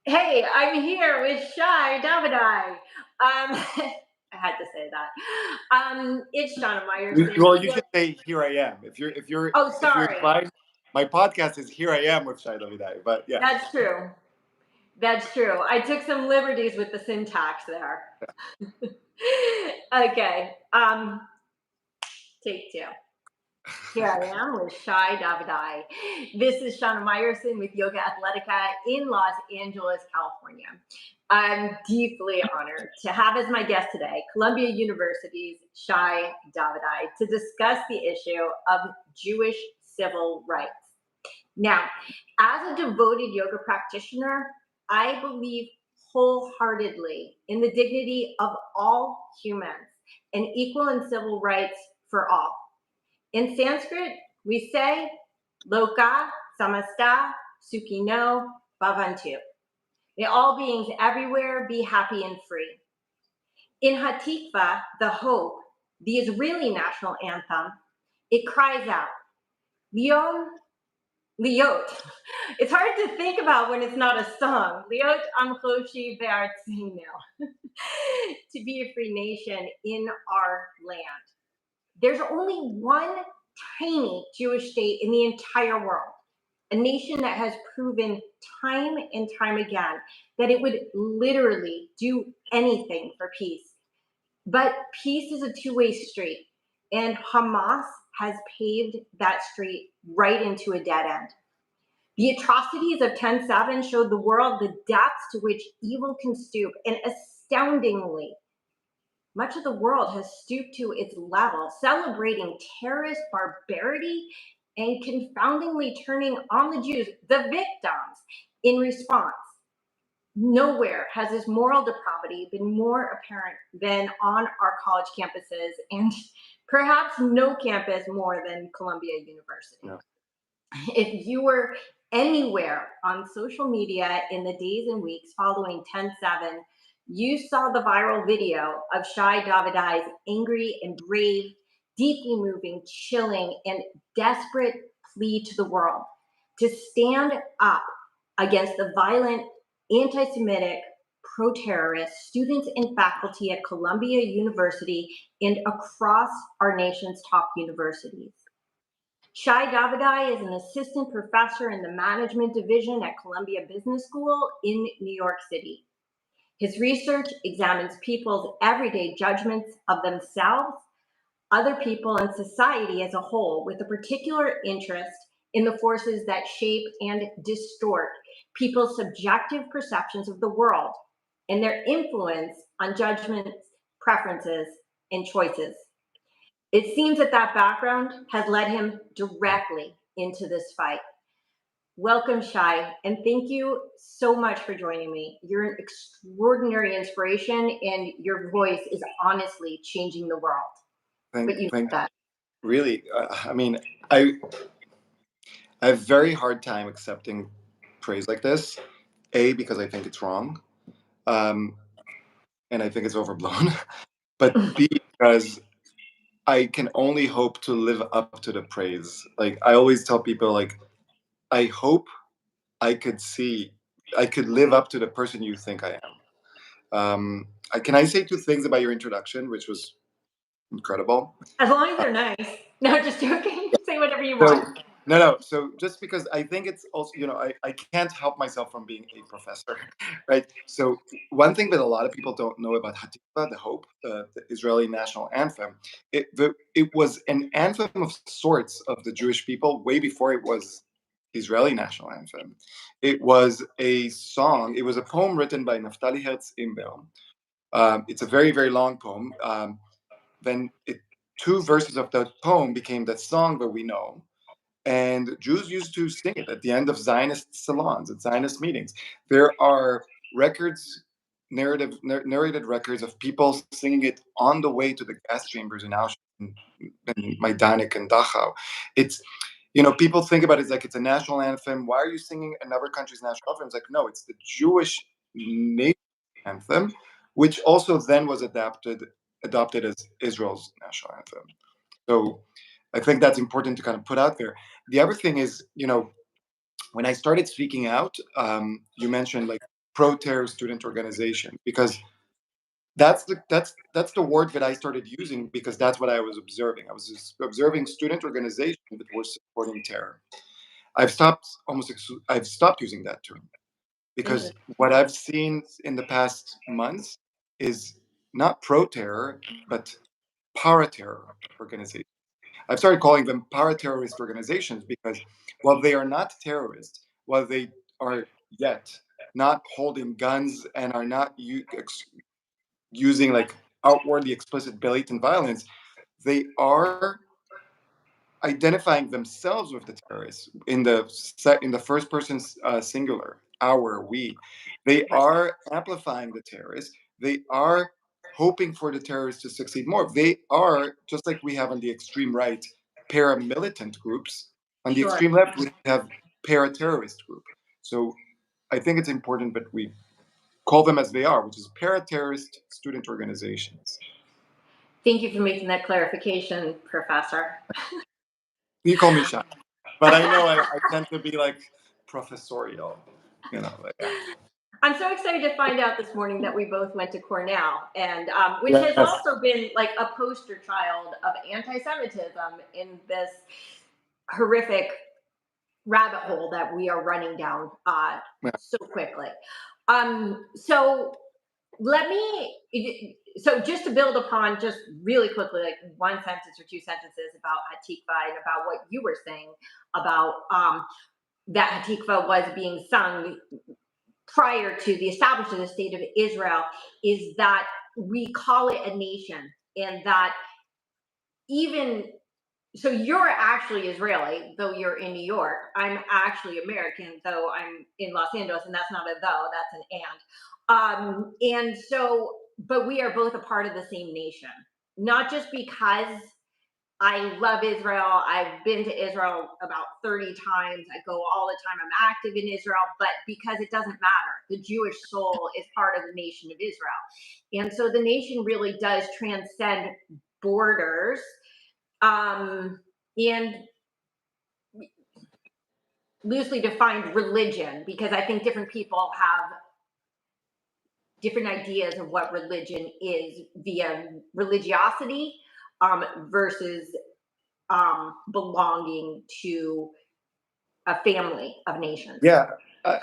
Hey, I'm here with Shai Davidai. I had to say that. It's Shana Meyerson. Well, you should say "Here I am." Oh, If you're sorry. inclined, my podcast is "Here I Am" with Shai Davidai. But yeah, That's true. That's true. I took some liberties with the syntax there. Okay. Take two. Here I am with Shai Davidai. This is Shana Meyerson with YOGAthletica in Los Angeles, California. I'm deeply honored to have as my guest today Columbia University's Shai Davidai to discuss the issue of Jewish civil rights. Now, as a devoted yoga practitioner, I believe wholeheartedly in the dignity of all humans and equal and civil rights for all. In Sanskrit, we say, Loka samasta sukhino bhavantu. May all beings everywhere be happy and free. In Hatikva, the hope, the Israeli national anthem, it cries out, Lion, Liot. It's hard to think about when it's not a song. Liot amchoshi ve'artzinu. To be a free nation in our land. There's only one tiny Jewish state in the entire world, a nation that has proven time and time again that it would literally do anything for peace. But peace is a two-way street, and Hamas has paved that street right into a dead end. The atrocities of 10/7 showed the world the depths to which evil can stoop, and astoundingly, much of the world has stooped to its level, celebrating terrorist barbarity and confoundingly turning on the Jews, the victims, in response. Nowhere has this moral depravity been more apparent than on our college campuses, and perhaps no campus more than Columbia University. Yeah. If you were anywhere on social media in the days and weeks following 10/7, you saw the viral video of Shai Davidai's angry and brave, deeply moving, chilling, and desperate plea to the world to stand up against the violent, anti-Semitic, pro-terrorist students and faculty at Columbia University and across our nation's top universities. Shai Davidai is an assistant professor in the management division at Columbia Business School in New York City. His research examines people's everyday judgments of themselves, other people, and society as a whole, with a particular interest in the forces that shape and distort people's subjective perceptions of the world and their influence on judgments, preferences, and choices. It seems that background has led him directly into this fight. Welcome, Shai, and thank you so much for joining me. You're an extraordinary inspiration, and your voice is honestly changing the world. thank that. Really, I mean, I have a very hard time accepting praise like this. A, because I think it's wrong, and I think it's overblown. But B, because I can only hope to live up to the praise. Like I always tell people, like I hope I could live up to the person you think I am. Can I say two things about your introduction, which was incredible? As long as they're nice. No, just joking. Say whatever you want. No. So just because I think it's also, I can't help myself from being a professor, right? So one thing that a lot of people don't know about Hatikva, the Hope, the Israeli national anthem, it was an anthem of sorts of the Jewish people way before it was Israeli national anthem. It was a song. It was a poem written by Naftali Herz Imber. It's a very, very long poem. Then two verses of that poem became that song that we know. And Jews used to sing it at the end of Zionist salons, at Zionist meetings. There are records, narrated records of people singing it on the way to the gas chambers in Auschwitz and Majdanek and Dachau. It's, people think about it as like it's a national anthem. Why are you singing another country's national anthem? It's like, no, it's the Jewish nation anthem, which also then was adopted as Israel's national anthem. So I think that's important to kind of put out there. The other thing is, when I started speaking out, you mentioned like pro-terror student organization, because that's the word that I started using, because that's what I was observing. I was just observing student organizations that were supporting terror. I've stopped using that term, because what I've seen in the past months is not pro-terror, but para-terror organizations. I've started calling them para-terrorist organizations, because while they are not terrorists, while they are yet not holding guns and are not using like outwardly explicit blatant violence, they are identifying themselves with the terrorists in the first person singular, our, we. They are amplifying the terrorists. They are hoping for the terrorists to succeed more. They are, just like we have on the extreme right, paramilitant groups. On the extreme left, we have para-terrorist group. So I think it's important that we call them as they are, which is para-terrorist student organizations. Thank you for making that clarification, Professor. You call me Shai, but I know I tend to be like professorial, yeah. I'm so excited to find out this morning that we both went to Cornell, and which Yes. has also been like a poster child of anti-Semitism in this horrific rabbit hole that we are running down so quickly. So let me, so just to build upon just really quickly, like one sentence or two sentences about Hatikva and about what you were saying about that Hatikva was being sung prior to the establishment of the state of Israel, is that we call it a nation, and that even so, you're actually Israeli, though you're in New York. I'm actually American, though I'm in Los Angeles, and that's not a though, that's an and. And so, but we are both a part of the same nation, not just because I love Israel. I've been to Israel about 30 times. I go all the time. I'm active in Israel, but because it doesn't matter. The Jewish soul is part of the nation of Israel. And so the nation really does transcend borders. And loosely defined religion, because I think different people have different ideas of what religion is via religiosity versus belonging to a family of nations. Yeah,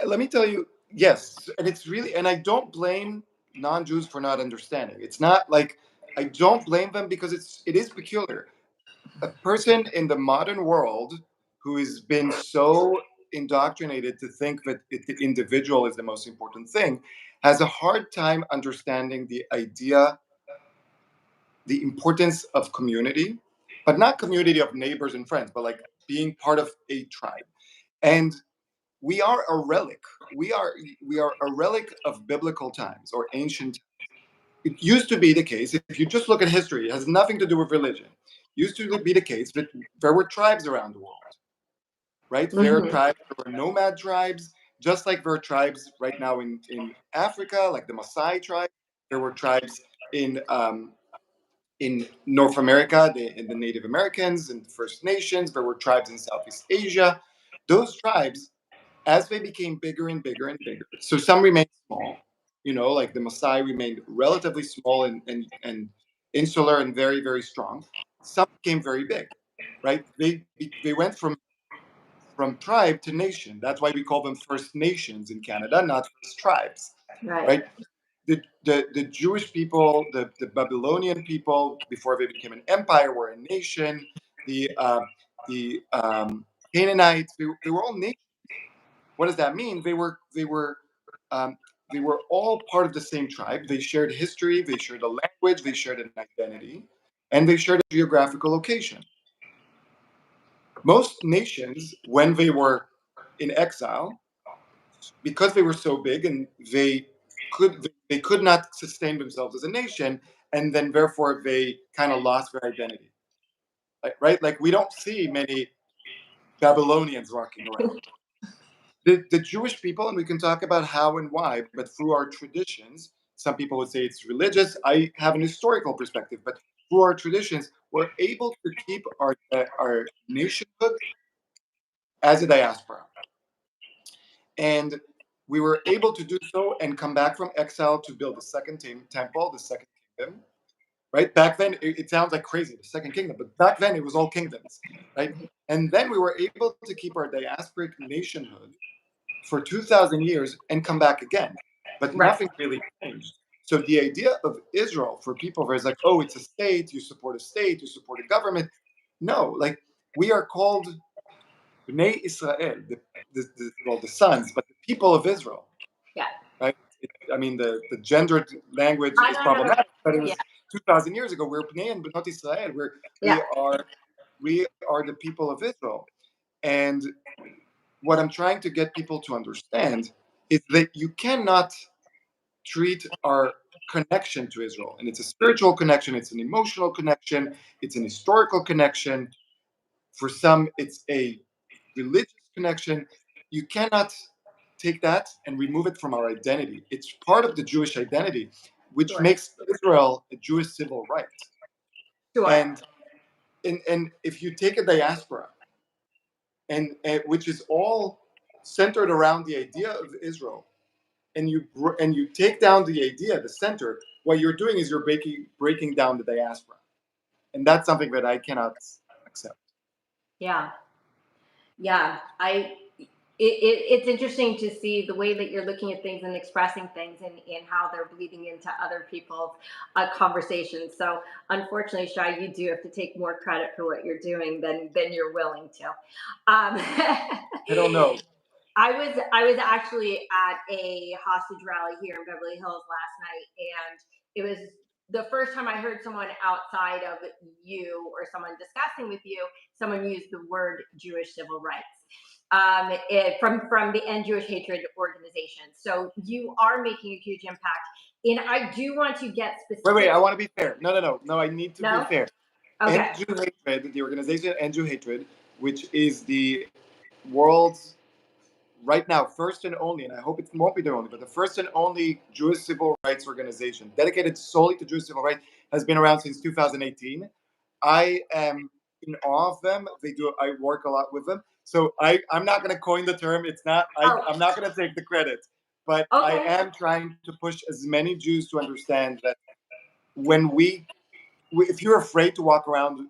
let me tell you, yes, and it's really, and I don't blame non-Jews for not understanding. It's not like I don't blame them, because it is peculiar. A person in the modern world who has been so indoctrinated to think that the individual is the most important thing has a hard time understanding the idea, the importance of community, but not community of neighbors and friends, but like being part of a tribe. And we are a relic. We are a relic of biblical times or ancient. It used to be the case, if you just look at history, it has nothing to do with religion. It used to be the case that there were tribes around the world, right? There were nomad tribes, just like there are tribes right now in Africa, like the Maasai tribe. There were tribes in North America, the Native Americans and First Nations. There were tribes in Southeast Asia. Those tribes, as they became bigger and bigger and bigger, so some remained small, like the Maasai remained relatively small and insular and very, very strong. Some became very big, right? They went from tribe to nation. That's why we call them First Nations in Canada, not First Tribes, right? The Jewish people, the Babylonian people, before they became an empire, were a nation. The Canaanites, they were all nations. What does that mean? They were all part of the same tribe. They shared history, they shared a language, they shared an identity, and they shared a geographical location. Most nations, when they were in exile, because they were so big and they could not sustain themselves as a nation, and then therefore they kind of lost their identity. Right? Like we don't see many Babylonians walking around. The Jewish people, and we can talk about how and why, but through our traditions, some people would say it's religious. I have an historical perspective, but through our traditions, we're able to keep our nationhood as a diaspora. And we were able to do so and come back from exile to build the second temple, the second kingdom. Right? Back then, it sounds like crazy, the second kingdom, but back then it was all kingdoms, right? And then we were able to keep our diasporic nationhood for 2,000 years and come back again. But nothing really changed. So the idea of Israel for people where it's like, oh, it's a state, you support a government. No, like we are called Bnei Israel, the sons, but the people of Israel. Yeah. Right? I mean, the gendered language is problematic, but it was 2,000 years ago. We're Bnei and Bnot Israel. We are the people of Israel. And what I'm trying to get people to understand is that you cannot treat our connection to Israel, and it's a spiritual connection, it's an emotional connection, it's an historical connection. For some, it's a religious connection. You cannot take that and remove it from our identity. It's part of the Jewish identity, which makes Israel a Jewish civil right. Sure. And if you take a diaspora, and which is all centered around the idea of Israel, and you take down the idea, the center, what you're doing is you're breaking down the diaspora, and that's something that I cannot accept. Yeah. It's interesting to see the way that you're looking at things and expressing things and how they're bleeding into other people's conversations. So unfortunately, Shai, you do have to take more credit for what you're doing than you're willing to. I don't know. I was actually at a hostage rally here in Beverly Hills last night, and it was the first time I heard someone outside of you or someone discussing with you, someone use the word Jewish civil rights. From the End Jewish Hatred organization. So you are making a huge impact. And I do want to get specific. Wait, I want to be fair. No, I need to be fair. Okay. End Jew Hatred, the organization End Jew Hatred, which is the world's, right now, first and only, and I hope it won't be the only, but the first and only Jewish civil rights organization dedicated solely to Jewish civil rights, has been around since 2018. I am in awe of them. I work a lot with them. So I'm not going to coin the term. I'm not going to take the credit, but I am trying to push as many Jews to understand that if you're afraid to walk around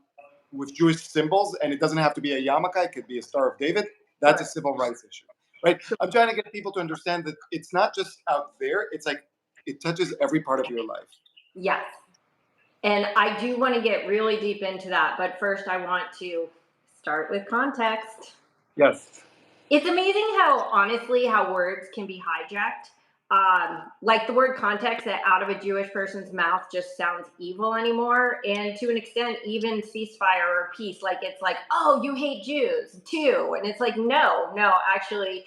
with Jewish symbols, and it doesn't have to be a yarmulke, it could be a Star of David, that's a civil rights issue, right? I'm trying to get people to understand that it's not just out there, it's like it touches every part of your life. Yes. And I do want to get really deep into that, but first I want to start with context. Yes. It's amazing how words can be hijacked. Like the word context, that out of a Jewish person's mouth just sounds evil anymore. And to an extent, even ceasefire or peace, like it's like, oh, you hate Jews too. And it's like, no, actually,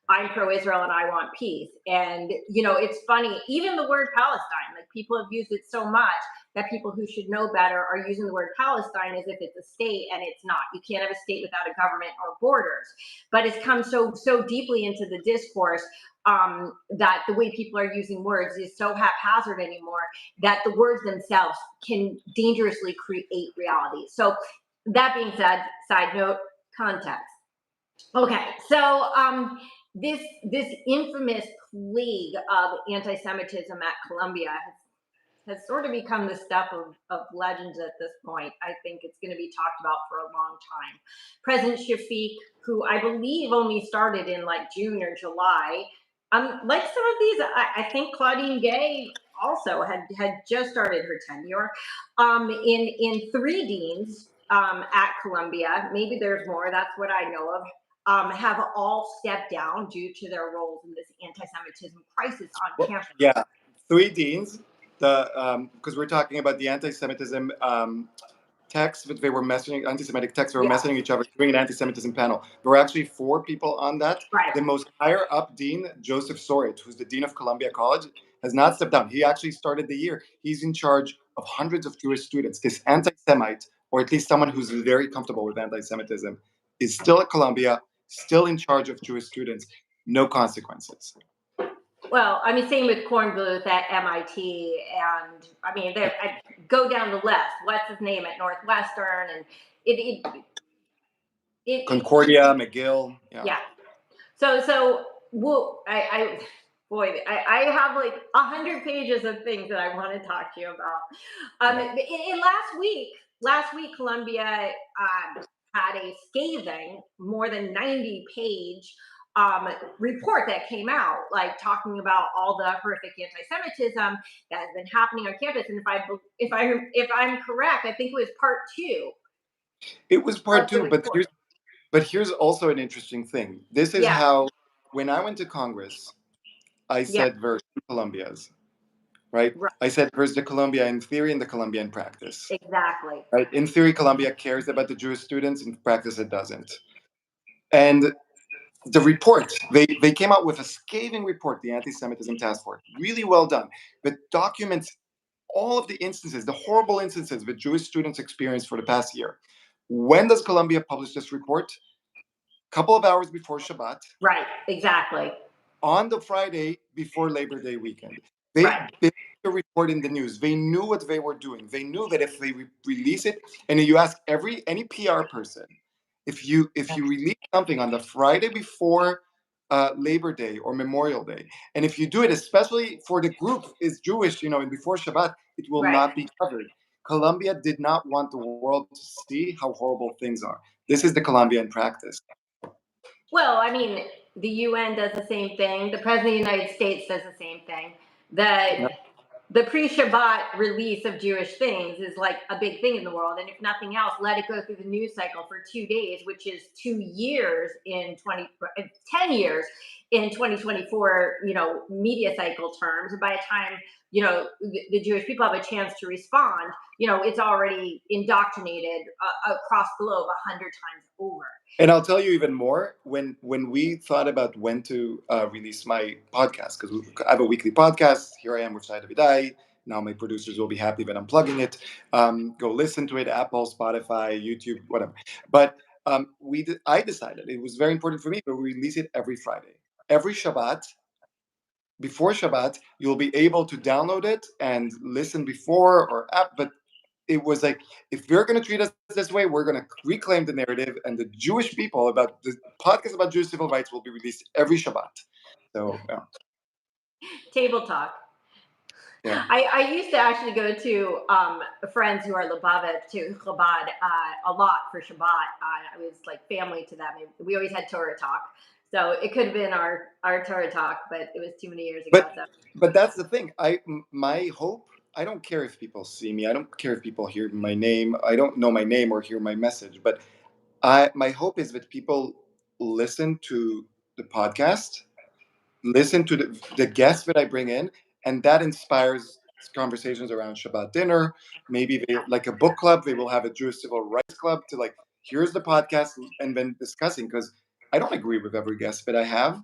I'm pro-Israel and I want peace. And, it's funny, even the word Palestine, like people have used it so much that people who should know better are using the word Palestine as if it's a state, and it's not. You can't have a state without a government or borders. But it's come so deeply into the discourse that the way people are using words is so haphazard anymore that the words themselves can dangerously create reality. So that being said, side note, context. Okay, so this infamous plague of anti-Semitism at Columbia has sort of become the stuff of legends at this point. I think it's going to be talked about for a long time. President Shafiq, who I believe only started in like June or July, like some of these, I think Claudine Gay also had just started her tenure. In 3 deans at Columbia, maybe there's more, that's what I know of, have all stepped down due to their roles in this anti-Semitism crisis on campus. Yeah, 3 deans, because we're talking about the anti-Semitism texts that they were messaging, anti-Semitic texts they were messaging each other during an anti-Semitism panel. There were actually 4 people on that. Right. The most higher up dean, Joseph Sorit, who's the dean of Columbia College, has not stepped down. He actually started the year. He's in charge of hundreds of Jewish students. This anti-Semite, or at least someone who's very comfortable with anti-Semitism, is still at Columbia, still in charge of Jewish students. No consequences. Well, I mean, same with Kornbluth at MIT, and I mean, I go down the list. What's his name at Northwestern, and it Concordia, McGill. Yeah. So well, I have like 100 pages of things that I want to talk to you about. In last week, Colombia had a scathing, more than 90-page report that came out, like talking about all the horrific anti-Semitism that has been happening on campus. And if I'm correct, I think it was part two It was of part the two, report. but here's also an interesting thing. This is Yeah, how, when I went to Congress, I yeah, said versus Colombia's, right? right, I said versus the Colombia in theory and the Colombia in practice. exactly. Right? In theory, Colombia cares about the Jewish students. In practice, it doesn't. And the report, they came out with a scathing report, the Anti-Semitism Task Force, really well done, but documents all of the instances, the horrible instances that Jewish students experienced for the past year. When does Colombia publish this report? A couple of hours before Shabbat, Right, exactly. on the Friday before Labor Day weekend. Right, They the report in the news. They knew what they were doing. They knew that if they release it, and you ask any PR person, if you release something on the Friday before Labor Day or Memorial Day, and if you do it, especially for the group is Jewish, and before Shabbat, it will right. not be covered. Colombia did not want the world to see how horrible things are. This is the Colombian practice. Well, I mean, the UN does the same thing. The President of the United States does the same thing. The the pre-Shabbat release of Jewish things is like a big thing in the world. And if nothing else, let it go through the news cycle for 2 days, which is 2 years in 10 years in 2024, media cycle terms. And by the time, the Jewish people have a chance to respond, it's already indoctrinated across the globe 100 times over. And I'll tell you even more, when we thought about when to release my podcast, because I have a weekly podcast. Here I am with Shai Davidai. Now my producers will be happy that I'm plugging it. Go listen to it, Apple, Spotify, YouTube, whatever. But I decided it was very important for me to release it every Friday. Every Shabbat, before Shabbat, you'll be able to download it and listen before or app. But it was like, if you're going to treat us this way, we're going to reclaim the narrative, and the Jewish people about the podcast about Jewish civil rights will be released every Shabbat. So, yeah. Table talk. Yeah. I used to actually go to friends who are Lubavitch to Chabad a lot for Shabbat. I was like family to them. We always had Torah talk. So it could have been our Torah talk, but it was too many years ago. But that's the thing. My hope, I don't care if people see me. I don't care if people hear my name. I don't know my name or hear my message. But my hope is that people listen to the podcast, listen to the guests that I bring in, and that inspires conversations around Shabbat dinner. Maybe they like a book club. They will have a Jewish civil rights club to like, here's the podcast, and then discussing, because I don't agree with every guest that I have.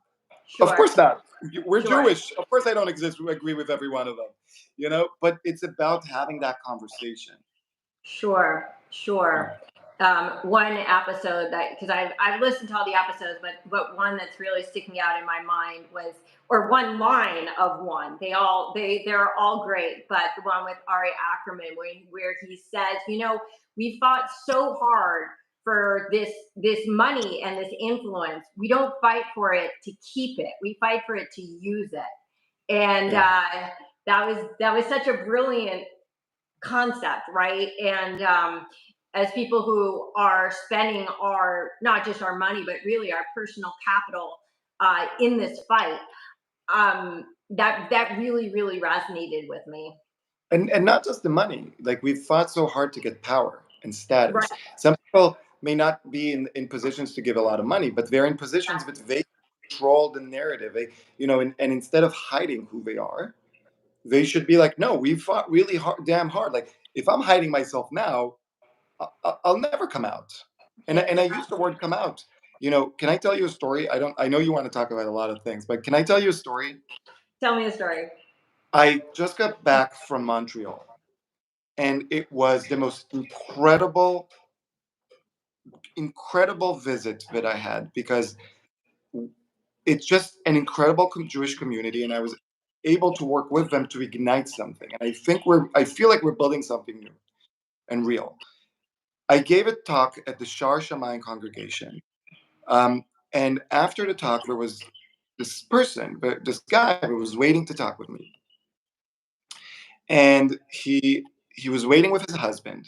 Of Sure. course not. We're Sure. Jewish. Of course I don't agree with every one of them. But it's about having that conversation. Sure. One episode that, because I've listened to all the episodes, but one that's really sticking out in my mind was, or one line of one. They're all great, but the one with Ari Ackerman, where he says, we fought so hard for this money and this influence. We don't fight for it to keep it. We fight for it to use it. And that was such a brilliant concept, right? And as people who are spending not just our money, but really our personal capital in this fight, that really, really resonated with me. And not just the money. Like, we've fought so hard to get power and status. Right. Some people may not be in positions to give a lot of money, but they're in positions that they control the narrative. And instead of hiding who they are, they should be like, no, we fought really hard, damn hard. Like, if I'm hiding myself now, I'll never come out. And I use the word come out. Can I tell you a story? I know you want to talk about a lot of things, but can I tell you a story? Tell me a story. I just got back from Montreal, and it was the most incredible visit that I had, because it's just an incredible Jewish community, and I was able to work with them to ignite something. And I feel like we're building something new and real. I gave a talk at the Shar Shamayim congregation, and after the talk, there was person, but this guy who was waiting to talk with me, and he was waiting with his husband,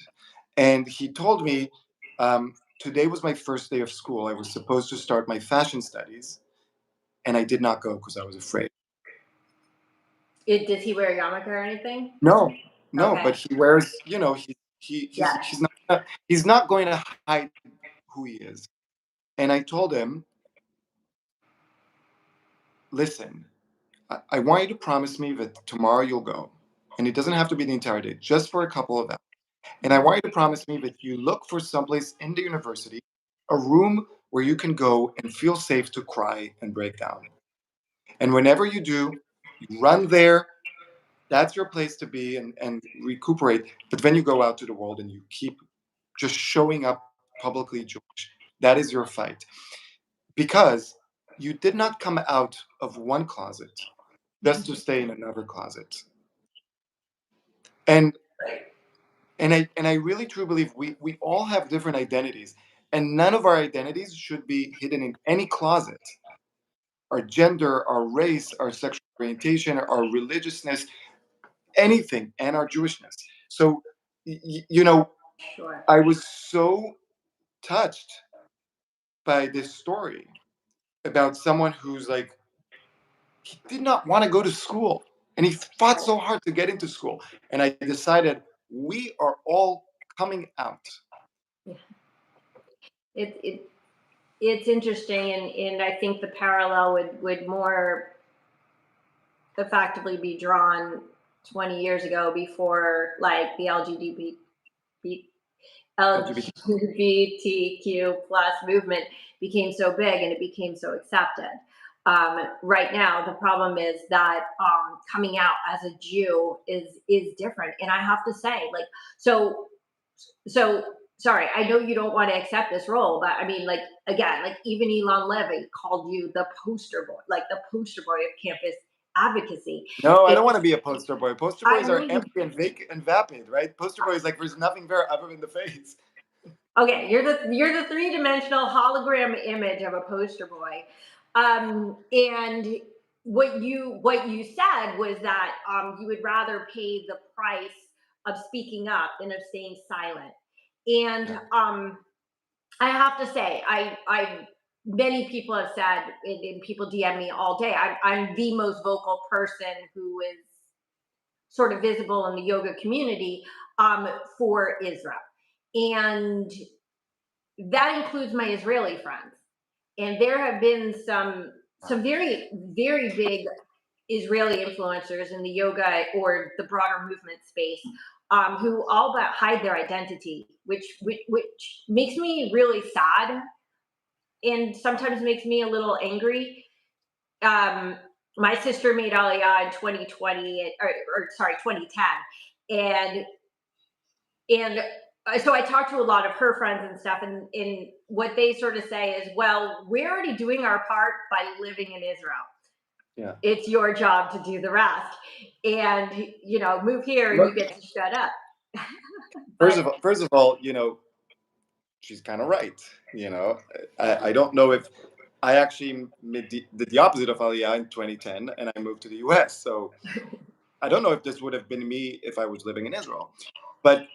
and he told me, today was my first day of school. I was supposed to start my fashion studies, and I did not go because I was afraid. Does he wear a yarmulke or anything? No, Okay. but he wears, Yeah. he's not going to hide who he is. And I told him, listen, I want you to promise me that tomorrow you'll go, and it doesn't have to be the entire day, just for a couple of hours. And I want you to promise me that you look for someplace in the university, a room where you can go and feel safe to cry and break down. And whenever you do, you run there. That's your place to be and recuperate. But then you go out to the world and you keep just showing up publicly Jewish. That is your fight. Because you did not come out of one closet just to stay in another closet. And I really truly believe we all have different identities, and none of our identities should be hidden in any closet. Our gender, our race, our sexual orientation, our religiousness, anything, and our Jewishness. So, Sure. I was so touched by this story about someone who's like, he did not want to go to school, and he fought so hard to get into school. And I decided we are all coming out. Yeah. It's interesting, and I think the parallel would more effectively be drawn 20 years ago, before like the LGBT. LGBTQ plus movement became so big and it became so accepted. Right now, the problem is that coming out as a Jew is different, and I have to say, like, so so sorry, I know you don't want to accept this role, but I mean, like, again, like, even Elon Levy called you the poster boy, like the poster boy of campus advocacy. No, I don't want to It's, be a poster boy. Poster I boys know are you. empty and vacant and vapid, right? Poster boys, like, there's nothing there other than the face. Okay, you're the three-dimensional hologram image of a poster boy, and what you said was that you would rather pay the price of speaking up than of staying silent. And Yeah. I have to say, I many people have said, and people DM me all day, I'm the most vocal person who is sort of visible in the yoga community for Israel, and that includes my Israeli friends. And there have been some very very big Israeli influencers in the yoga or the broader movement space, who all but hide their identity, which makes me really sad and sometimes makes me a little angry. Um, my sister made Aliyah in 2020, or sorry, 2010, and and so I talked to a lot of her friends and stuff, and what they sort of say is, well, we're already doing our part by living in Israel. Yeah. It's your job to do the rest, and move here and you Look, get to shut up. first But of all, she's kind of right. I don't know if I actually did the opposite of Aliyah in 2010, and I moved to the US. So I don't know if this would have been me if I was living in Israel. But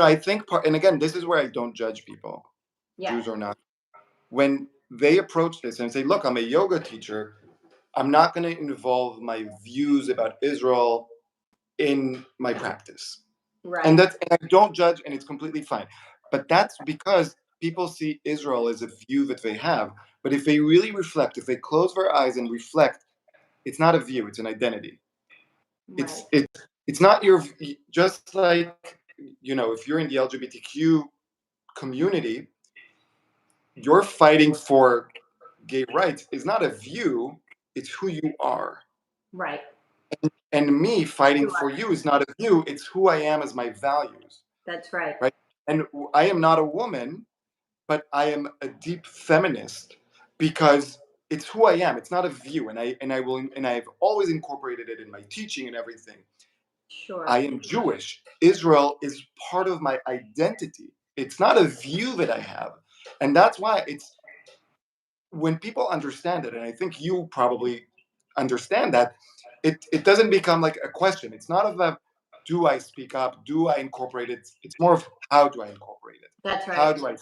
I think and again, this is where I don't judge people, yes, Jews or not. When they approach this and say, "Look, I'm a yoga teacher. I'm not going to involve my views about Israel in my practice," and right, I don't judge, and it's completely fine. But that's because people see Israel as a view that they have. But if they really reflect, if they close their eyes and reflect, it's not a view; it's an identity. right, It's not your, just like, if you're in the LGBTQ community, you're fighting for gay rights is not a view; it's who you are. right. And me fighting You for are. you is not a view; it's who I am as my values, That's right. right? And I am not a woman, but I am a deep feminist because it's who I am. It's not a view, and I've always incorporated it in my teaching and everything. Sure. I am Jewish. Israel is part of my identity. It's not a view that I have, and that's why when people understand it, and I think you probably understand that, it doesn't become like a question. It's not about do I speak up, do I incorporate it? It's more of how do I incorporate it? That's How right. do I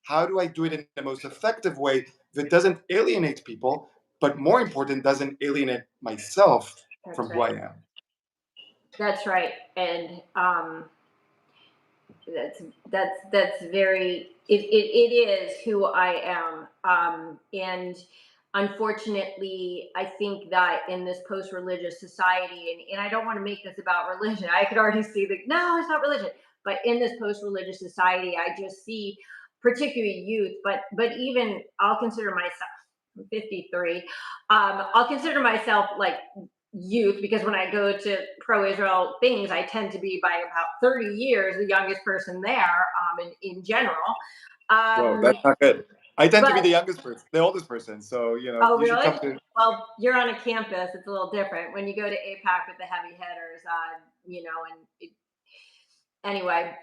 how do I do it in the most effective way that doesn't alienate people, but more important, doesn't alienate myself That's from who I right. am? That's right. And that's very it is who I am. And unfortunately, I think that in this post-religious society, and I don't want to make this about religion. I could already see that no, it's not religion. But in this post-religious society, I just see particularly youth, but even I'll consider myself, I'm 53. I'll consider myself like youth because when I go to pro-Israel things, I tend to be by about 30 years the youngest person there, in general. Whoa, that's not good. I tend to be But the youngest person, the oldest person. So, oh, you should really? come to. Well, you're on a campus; it's a little different. When you go to APAC with the heavy hitters, anyway.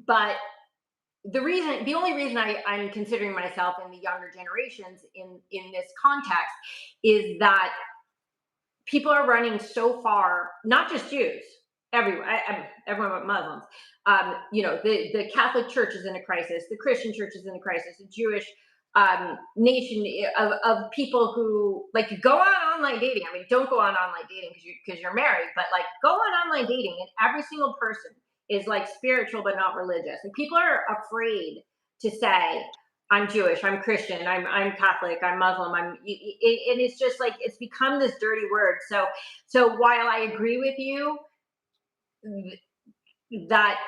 But the only reason I'm considering myself in the younger generations in this context is that people are running so far, not just Jews, everyone but Muslims. The Catholic Church is in a crisis, the Christian Church is in a crisis, the Jewish nation of people who like go on online dating. I mean, don't go on online dating because you're married, but like go on online dating, and every single person is like spiritual but not religious, and people are afraid to say I'm Jewish, I'm Christian, I'm Catholic, I'm Muslim, and it's just like it's become this dirty word. So while I agree with you that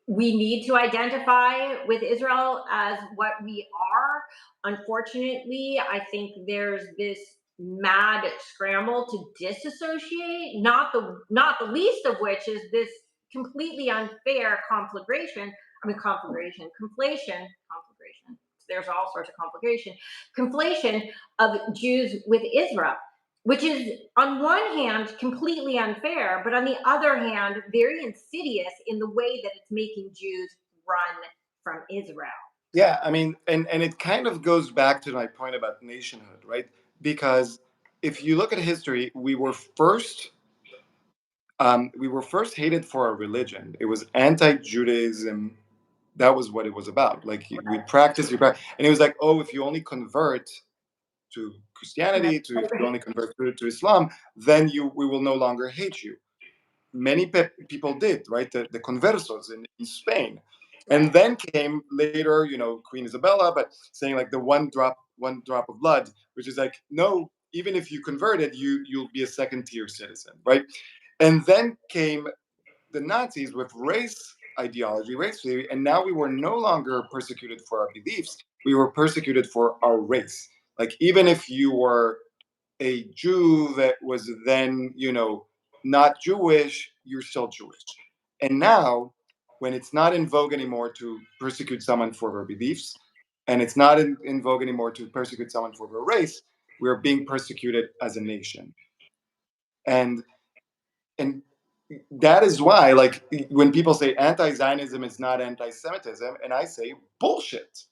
we need to identify with Israel as what we are, unfortunately, I think there's this mad scramble to disassociate. Not the least of which is this completely unfair conflagration. I mean, conflation. There's all sorts of conflation of Jews with Israel, which is on one hand completely unfair, but on the other hand very insidious in the way that it's making Jews run from Israel. Yeah, I mean, and it kind of goes back to my point about nationhood, right? Because if you look at history, we were first hated for our religion. It was anti-Judaism. That was what it was about. Like we practice, and it was like, oh, if you only convert to Christianity, to if you only convert to Islam, then we will no longer hate you. Many people did, right? The conversos in Spain. And then came later, Queen Isabella, but saying like the one drop of blood, which is like, no, even if you converted, you'll be a second tier citizen, right? And then came the Nazis with race ideology, race theory, and now we were no longer persecuted for our beliefs. We were persecuted for our race. Like even if you were a Jew that was then, not Jewish, you're still Jewish. And now, when it's not in vogue anymore to persecute someone for their beliefs, and it's not in vogue anymore to persecute someone for their race, we're being persecuted as a nation. And that is why, like, when people say anti-Zionism is not anti-Semitism, and I say bullshit.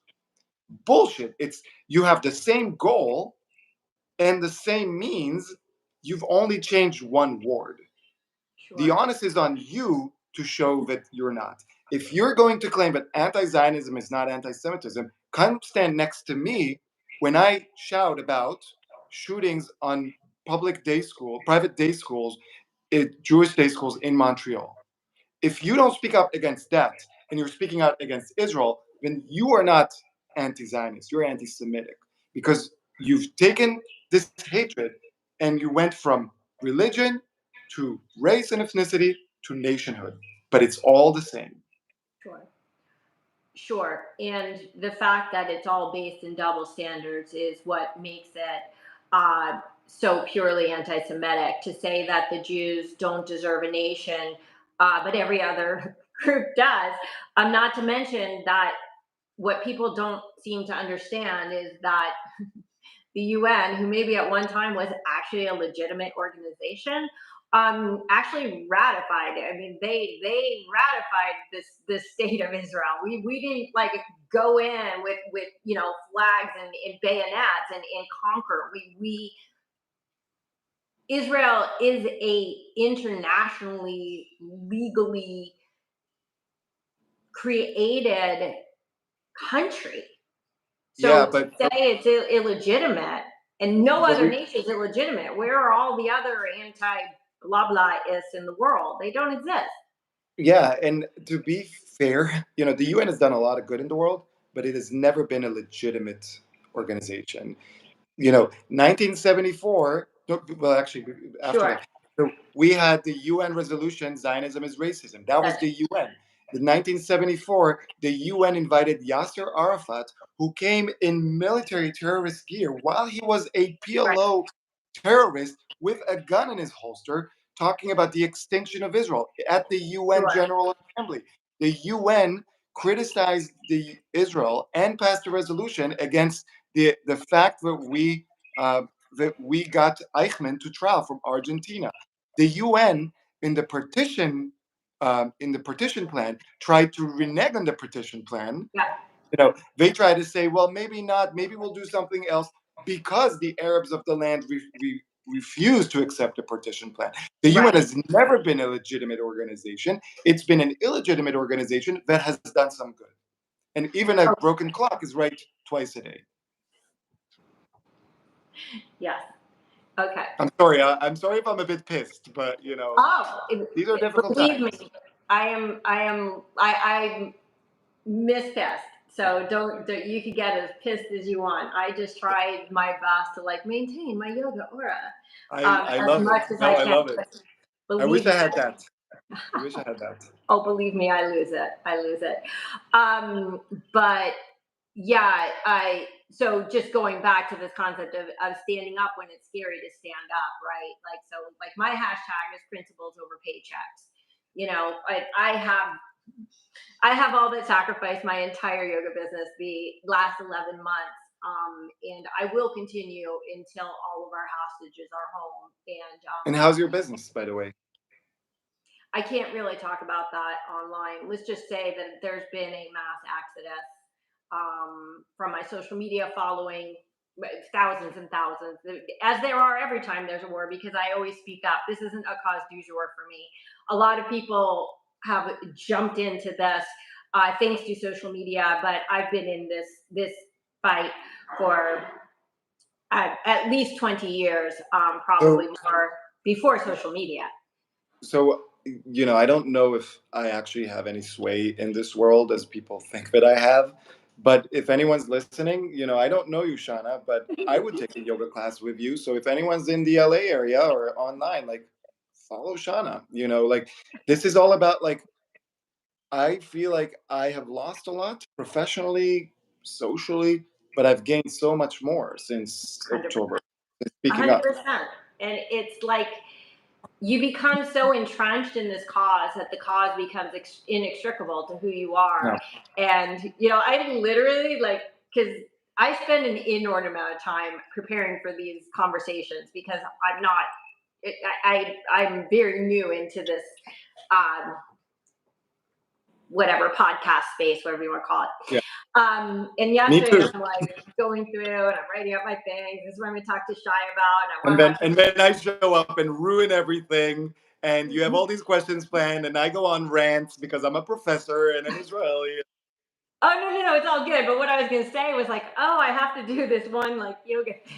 Bullshit. It's you have the same goal and the same means, you've only changed one word. Sure. The onus is on you to show that you're not. If you're going to claim that anti-Zionism is not anti-Semitism, come stand next to me when I shout about shootings on private day schools, Jewish day schools in Montreal. If you don't speak up against that and you're speaking out against Israel, then you are not anti-Zionist, you're anti-Semitic, because you've taken this hatred and you went from religion to race and ethnicity to nationhood, but it's all the same. Sure. And the fact that it's all based in double standards is what makes it so purely anti-Semitic. To say that the Jews don't deserve a nation, but every other group does. Not to mention that what people don't seem to understand is that the UN, who maybe at one time was actually a legitimate organization, Actually ratified it. I mean, they ratified this state of Israel. We didn't like go in with flags and bayonets and conquer. We Israel is a internationally legally created country. Yeah, So to say it's illegitimate, and no other nation is illegitimate. Where are all the other anti blah blah ists in the world? They don't exist. yeah, and to be fair, the UN has done a lot of good in the world, but it has never been a legitimate organization. 1974, well, actually, after Sure. that, so we had the UN resolution, Zionism is racism. That was the UN. In 1974, the UN invited Yasser Arafat, who came in military terrorist gear while he was a PLO terrorist with a gun in his holster, talking about the extinction of Israel at the UN Sure. General Assembly. The UN criticized the Israel and passed a resolution against the fact that we got Eichmann to trial from Argentina. The UN in the partition plan tried to renege on the partition plan. Yeah. They tried to say, well, maybe not, maybe we'll do something else because the Arabs of the land refused to accept the partition plan. The UN Right. has never been a legitimate organization. It's been an illegitimate organization that has done some good. And even a broken clock is right twice a day. Yes. Okay. I'm sorry. I'm sorry if I'm a bit pissed, but these are difficult believe times. me, I'm miss pissed. So don't you can get as pissed as you want. I just tried my best to maintain my yoga aura I as love much it. as No, I I can. love it. I Believe wish I me. had that. I wish I had that. Oh, believe me, I lose it. But yeah, so just going back to this concept of standing up when it's scary to stand up, right? Like my hashtag is principles over paychecks. I have all but sacrificed my entire yoga business the last 11 months. And I will continue until all of our hostages are home. And how's your business, by the way? I can't really talk about that online. Let's just say that there's been a mass exodus from my social media following, thousands and thousands, as there are every time there's a war, because I always speak up. This isn't a cause du jour for me. A lot of people have jumped into this thanks to social media, but I've been in this fight for at least 20 years, probably more before social media. So, I don't know if I actually have any sway in this world as people think that I have. But if anyone's listening, I don't know you, Shana, but I would take a yoga class with you. So if anyone's in the LA area or online, follow Shana. This is all about I feel like I have lost a lot professionally, socially, but I've gained so much more since 100%. October. Speaking 100%. up. And it's like you become so entrenched in this cause that the cause becomes inextricable to who you are. No. And, I literally because I spend an inordinate amount of time preparing for these conversations because I'm not, I'm very new into this, whatever podcast space, whatever you want to call it. Yeah. And yesterday I'm going through and I'm writing up my things. This is what I'm going to talk to Shai about. And then I show up and ruin everything. And you have all these questions planned, and I go on rants because I'm a professor and an Israeli. Oh no, it's all good. But what I was going to say was I have to do this one yoga thing.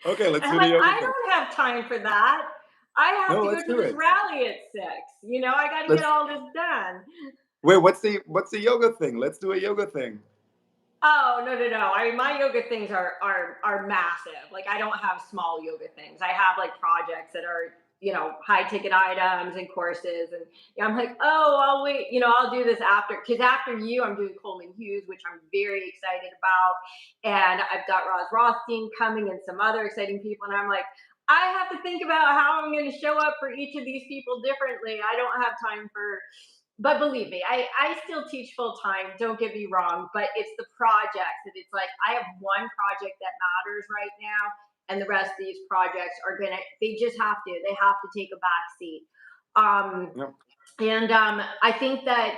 Okay, let's do the yoga thing. I don't have time for that. I have to go to this rally at 6. I got to get all this done. Wait, what's the yoga thing? Let's do a yoga thing. Oh no! I mean, my yoga things are massive. I don't have small yoga things. I have projects that are high ticket items and courses, and I'm I'll wait. I'll do this after, because after you, I'm doing Coleman Hughes, which I'm very excited about, and I've got Roz Rothstein coming and some other exciting people, and I'm I have to think about how I'm going to show up for each of these people differently. I don't have time for. But believe me, I still teach full time. Don't get me wrong, but it's the projects that it's I have one project that matters right now, and the rest of these projects are gonna, they have to take a back seat. And I think that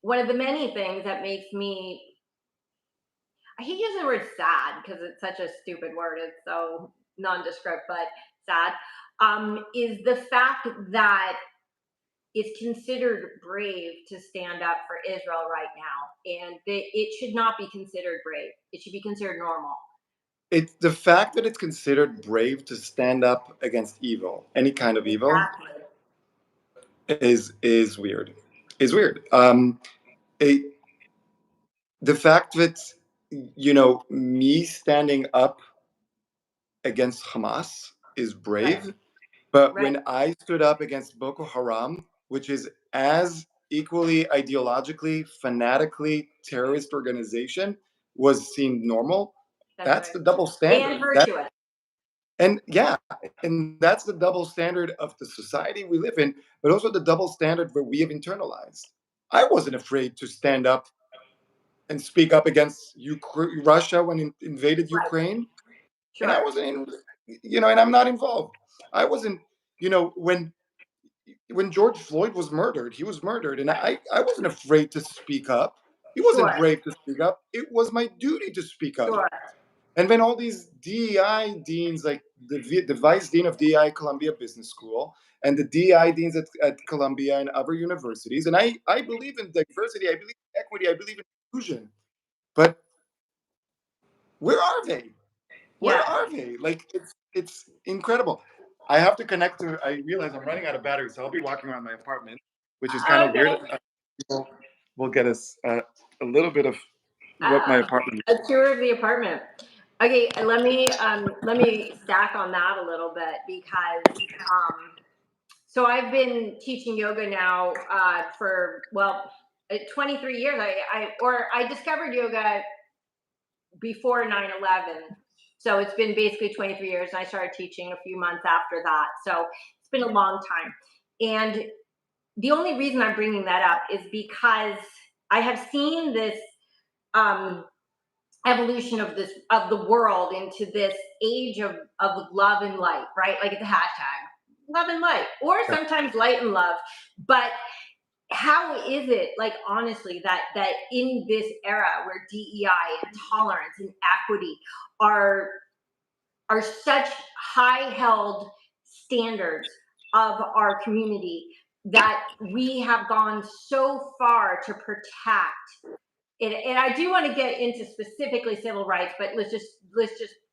one of the many things that makes me, I hate using the word sad because it's such a stupid word, it's so nondescript, but sad, is the fact that it's considered brave to stand up for Israel right now, and it should not be considered brave. It should be considered normal. It's the fact that it's considered brave to stand up against evil, any kind of evil, is weird. Is weird. The fact that, you know, me standing up against Hamas is brave, right. But right. When I stood up against Boko Haram, which is as equally ideologically, fanatically terrorist organization, was seen normal. That's right. The double standard. And virtuous. And that's the double standard of the society we live in, but also the double standard that we have internalized. I wasn't afraid to stand up and speak up against Russia when it invaded Ukraine. Sure. And I wasn't, and I'm not involved. I wasn't, when George Floyd was murdered, he was murdered, and I wasn't afraid to speak up. He wasn't brave to speak up. It was my duty to speak up. Sure. And then all these DEI deans, like the vice dean of DEI Columbia Business School, and the DEI deans at Columbia and other universities, and I believe in diversity, I believe in equity, I believe in inclusion. But where are they? Where are they? Like, it's incredible. I have to connect to, I realize I'm running out of battery, so I'll be walking around my apartment, which is kind of weird. We'll get us a little bit of what my apartment is. A tour of the apartment. Okay, let me stack on that a little bit, because so I've been teaching yoga now for 23 years. I discovered yoga before 9/11, so it's been basically 23 years, and I started teaching a few months after that. So it's been a long time, and the only reason I'm bringing that up is because I have seen this evolution of the world into this age of love and light, right? Like, it's a hashtag, love and light, or sometimes light and love. But how is it, like, honestly, that in this era where DEI and tolerance and equity are such high held standards of our community, that we have gone so far to protect it? And I do want to get into specifically civil rights, but let's just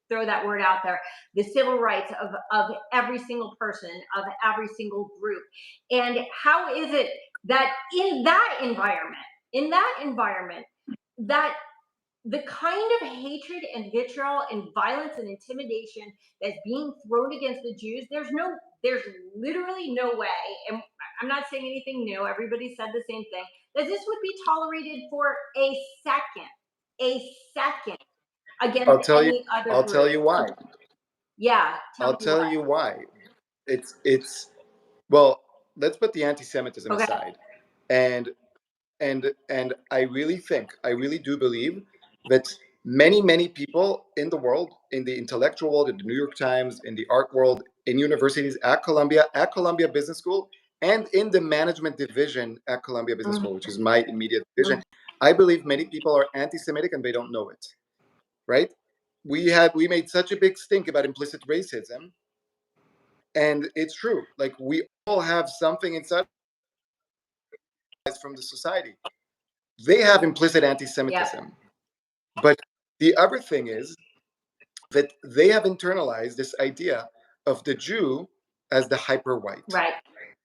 throw that word out there: the civil rights of every single person, of every single group. And how is it that in that environment, that the kind of hatred and vitriol and violence and intimidation that's being thrown against the Jews, there's literally no way, and I'm not saying anything new, everybody said the same thing, that this would be tolerated for a second against any other group. I'll tell you why. Yeah. I'll tell you why. It's well, let's put the anti-Semitism aside. And I really do believe that many people in the world, in the intellectual world, in the New York Times, in the art world, in universities, at Columbia Business School, and in the management division at Columbia Business School, which is my immediate division, I believe many people are anti-Semitic and they don't know it, right? We made such a big stink about implicit racism, and it's true. Like, we all have something inside from the society. They have implicit anti-Semitism. But the other thing is that they have internalized this idea of the Jew as the hyper white. Right?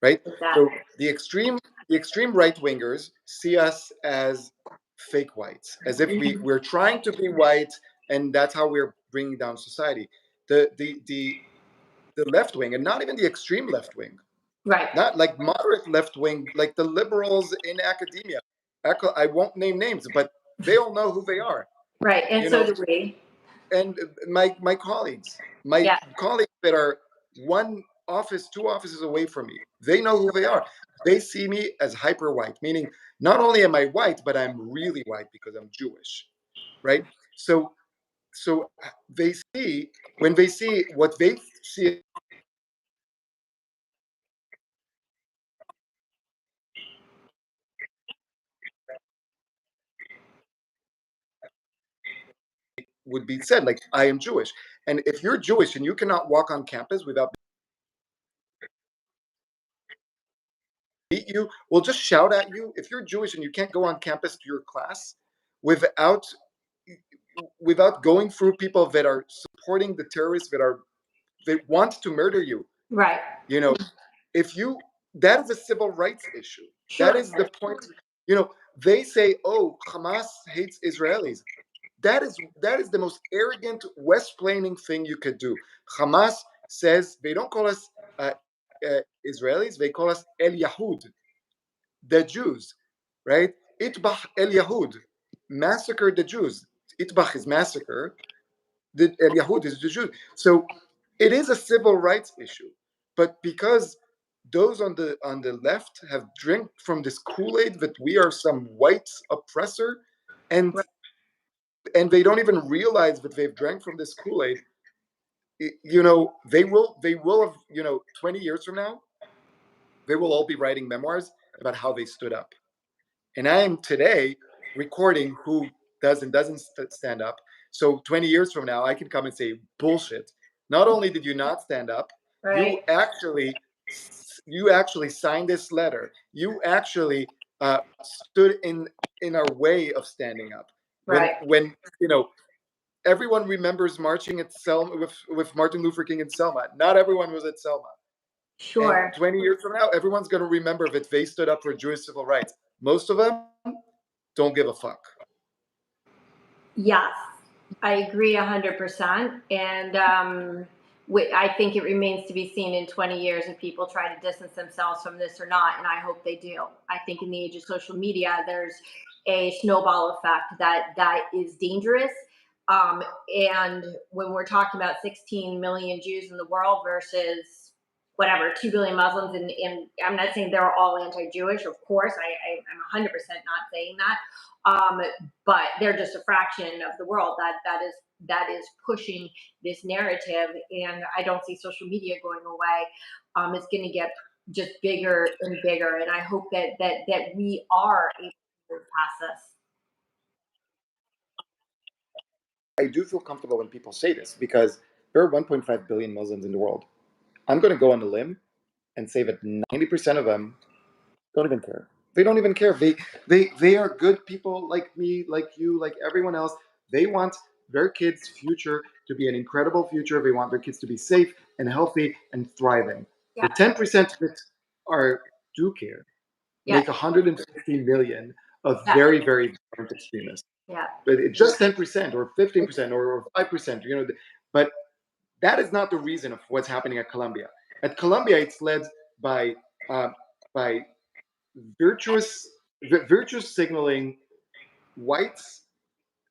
Exactly. So the extreme right wingers see us as fake whites, as if we're trying to be white, and that's how we're bringing down society. The left wing, and not even the extreme left wing, right? Not like moderate left wing, like the liberals in academia. I won't name names, but they all know who they are. Right, and so do we. And my colleagues that are 2 offices away from me, they know who they are. They see me as hyper white, meaning not only am I white, but I'm really white because I'm Jewish, right? So so they see, when they see what they see would be said, like, I am Jewish. And if you're Jewish and you cannot walk on campus without beat you, we'll just shout at you. If you're Jewish and you can't go on campus to your class without going through people that are supporting the terrorists that want to murder you, Right. you know, if you, that is a civil rights issue. Sure. That is the point. They say, oh, Hamas hates Israelis. That is the most arrogant, west-plaining thing you could do. Hamas says they don't call us Israelis, they call us El Yahud, the Jews, right? Itbach El Yahud, massacre the Jews. Itbach is massacre. The El Yahud is the Jews. So it is a civil rights issue, but because those on the left have drank from this Kool-Aid that we are some white oppressor, and they don't even realize that they've drank from this Kool-Aid. They will have, 20 years from now, they will all be writing memoirs about how they stood up. And I am today recording who does and doesn't stand up. So 20 years from now, I can come and say, bullshit. Not only did you not stand up, Right. you actually signed this letter. You actually stood in our way of standing up. Right. When everyone remembers marching at Selma with Martin Luther King in Selma. Not everyone was at Selma. Sure. And 20 years from now, everyone's going to remember that they stood up for Jewish civil rights. Most of them don't give a fuck. Yes, I agree 100%. And I think it remains to be seen in 20 years if people try to distance themselves from this or not. And I hope they do. I think in the age of social media, there's a snowball effect that is dangerous. And when we're talking about 16 million Jews in the world versus whatever 2 billion Muslims, and I'm not saying they're all anti-Jewish. Of course, I'm 100% not saying that. But they're just a fraction of the world that is pushing this narrative, and I don't see social media going away. It's going to get just bigger and bigger, and I hope that we are able to move past this. I do feel comfortable when people say this because there are 1.5 billion Muslims in the world. I'm going to go on a limb and say that 90% of them don't even care. They don't even care. They are good people like me, like you, like everyone else. They want their kids' future to be an incredible future. They want their kids to be safe and healthy and thriving. Yeah. The 10% that do care make 150 million of very, very violent extremists. Yeah. But it's just 10% or 15% or 5%, but that is not the reason of what's happening at Columbia. At Columbia, it's led by virtuous signaling whites,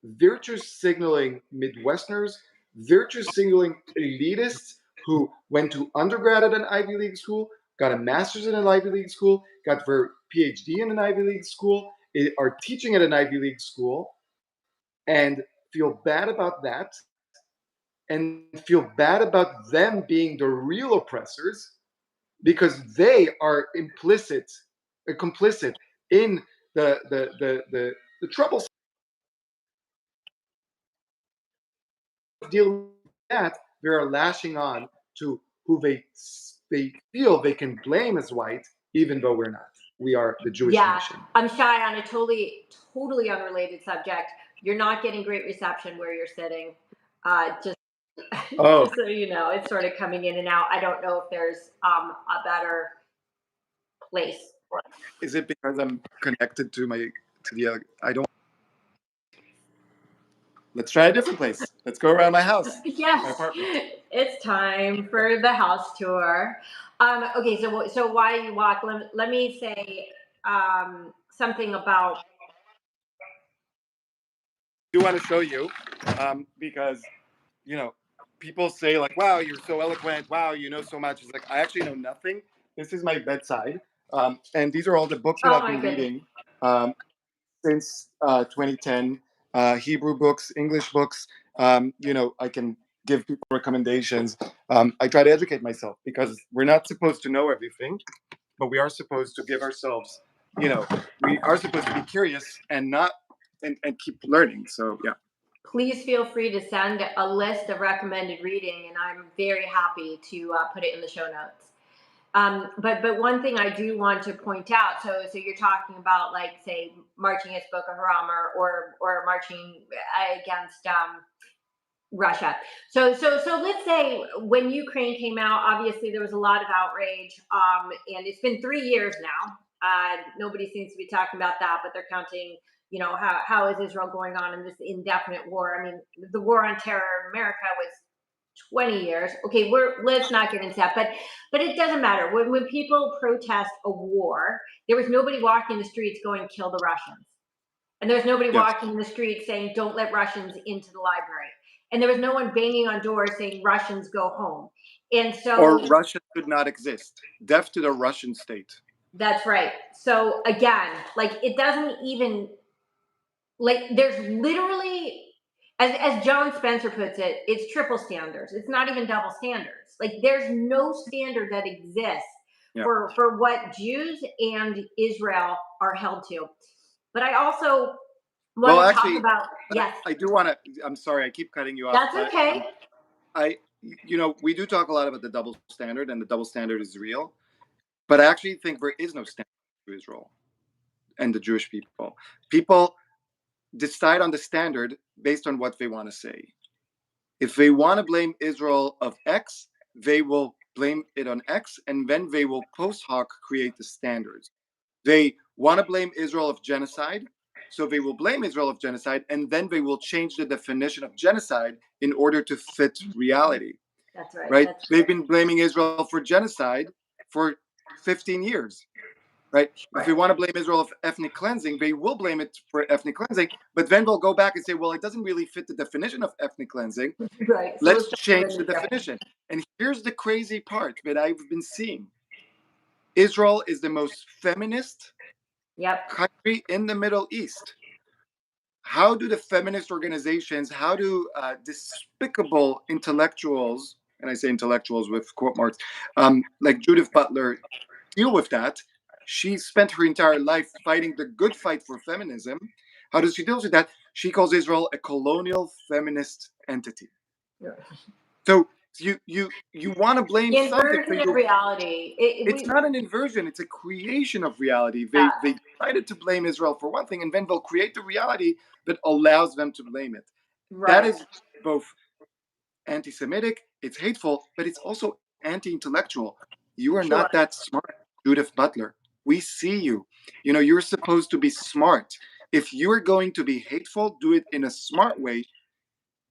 virtuous signaling Midwesterners, virtuous signaling elitists who went to undergrad at an Ivy League school, got a master's in an Ivy League school, got their PhD in an Ivy League school, are teaching at an Ivy League school, and feel bad about that, and feel bad about them being the real oppressors because they are complicit in the trouble. Dealing with that, they are lashing on to who they feel they can blame as white, even though we're not. We are the Jewish nation. I'm Shai on a totally unrelated subject. You're not getting great reception where you're sitting. Just so you know, it's sort of coming in and out. I don't know if there's a better place. Is it because I'm connected to the? I don't. Let's try a different place. Let's go around my house. Yes, my apartment. It's time for the house tour. Okay, so while you walk, let me say something about. I do want to show you because people say like, "Wow, you're so eloquent. Wow, you know so much." It's like I actually know nothing. This is my bedside, and these are all the books that I've been reading since 2010. Hebrew books, English books, I can give people recommendations. I try to educate myself because we're not supposed to know everything, but we are supposed to give ourselves, we are supposed to be curious and not and keep learning. So yeah. Please feel free to send a list of recommended reading, and I'm very happy to put it in the show notes. But one thing I do want to point out, so you're talking about, like, say, marching against Boko Haram or marching against Russia. So let's say when Ukraine came out, obviously there was a lot of outrage, and it's been 3 years now. Nobody seems to be talking about that, but they're counting, how is Israel going on in this indefinite war? I mean, the war on terror in America was 20 years. Okay, let's not get into that, but it doesn't matter. When people protest a war, there was nobody walking the streets going, kill the Russians. And there was nobody Yes. walking in the streets saying, don't let Russians into the library. And there was no one banging on doors saying, Russians go home. And so, or Russia should not exist. Death to the Russian state. That's right. So again, like, it doesn't even, like, there's literally, as John Spencer puts it, it's triple standards. It's not even double standards. Like, there's no standard that exists for what Jews and Israel are held to. But I also want to talk about, yes. I do want to, I'm sorry, I keep cutting you off. That's okay. We do talk a lot about the double standard, and the double standard is real. But I actually think there is no standard to Israel and the Jewish people. People decide on the standard based on what they want to say. If they want to blame Israel of X, they will blame it on X, and then they will post hoc create the standards. They want to blame Israel of genocide, so they will blame Israel of genocide, and then they will change the definition of genocide in order to fit reality. That's right. Right? They've been blaming Israel for genocide for 15 years. Right? If they want to blame Israel of ethnic cleansing, they will blame it for ethnic cleansing, but then they'll go back and say, well, it doesn't really fit the definition of ethnic cleansing. Right. So let's change the definition. And here's the crazy part that I've been seeing. Israel is the most feminist country in the Middle East. How do the feminist organizations, how do despicable intellectuals, and I say intellectuals with quote marks, like Judith Butler, deal with that? She spent her entire life fighting the good fight for feminism. How does she deal with that? She calls Israel a colonial feminist entity. Yeah. So you want to blame something. Inversion of reality. It's not an inversion. It's a creation of reality. They decided to blame Israel for one thing, and then they'll create the reality that allows them to blame it. Right. That is both anti-Semitic, it's hateful, but it's also anti-intellectual. You are not that smart, Judith Butler. We see you. You're supposed to be smart. If you're going to be hateful, do it in a smart way.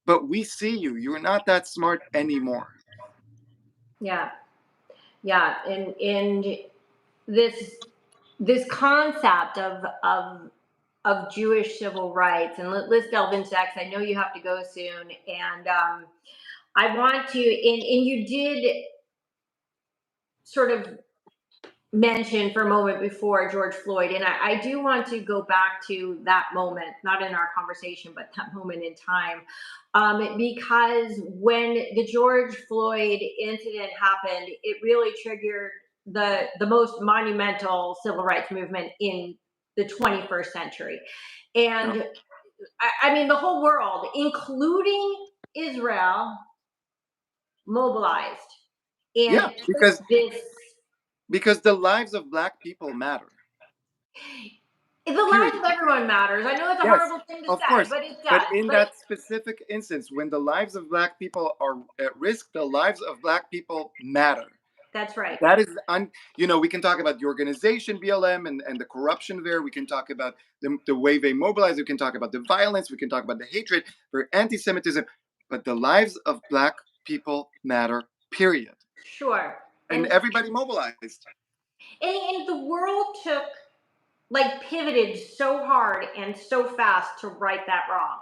But we see you. You're not that smart anymore. Yeah. Yeah. And this concept of Jewish civil rights, and let's delve into that, because I know you have to go soon. And I want to, and you did sort of mention for a moment before George Floyd, and I do want to go back to that moment, not in our conversation, but that moment in time, because when the George Floyd incident happened, it really triggered the most monumental civil rights movement in the 21st century. And I mean, the whole world, including Israel, mobilized. And because the lives of Black people matter. The lives of everyone matters. I know it's a horrible thing to say, but it does. But in that specific instance, when the lives of Black people are at risk, the lives of Black people matter. That's right. That is, we can talk about the organization BLM and the corruption there. We can talk about the way they mobilize. We can talk about the violence. We can talk about the hatred for anti-Semitism. But the lives of Black people matter, period. Sure. And everybody mobilized. And the world pivoted so hard and so fast to right that wrong.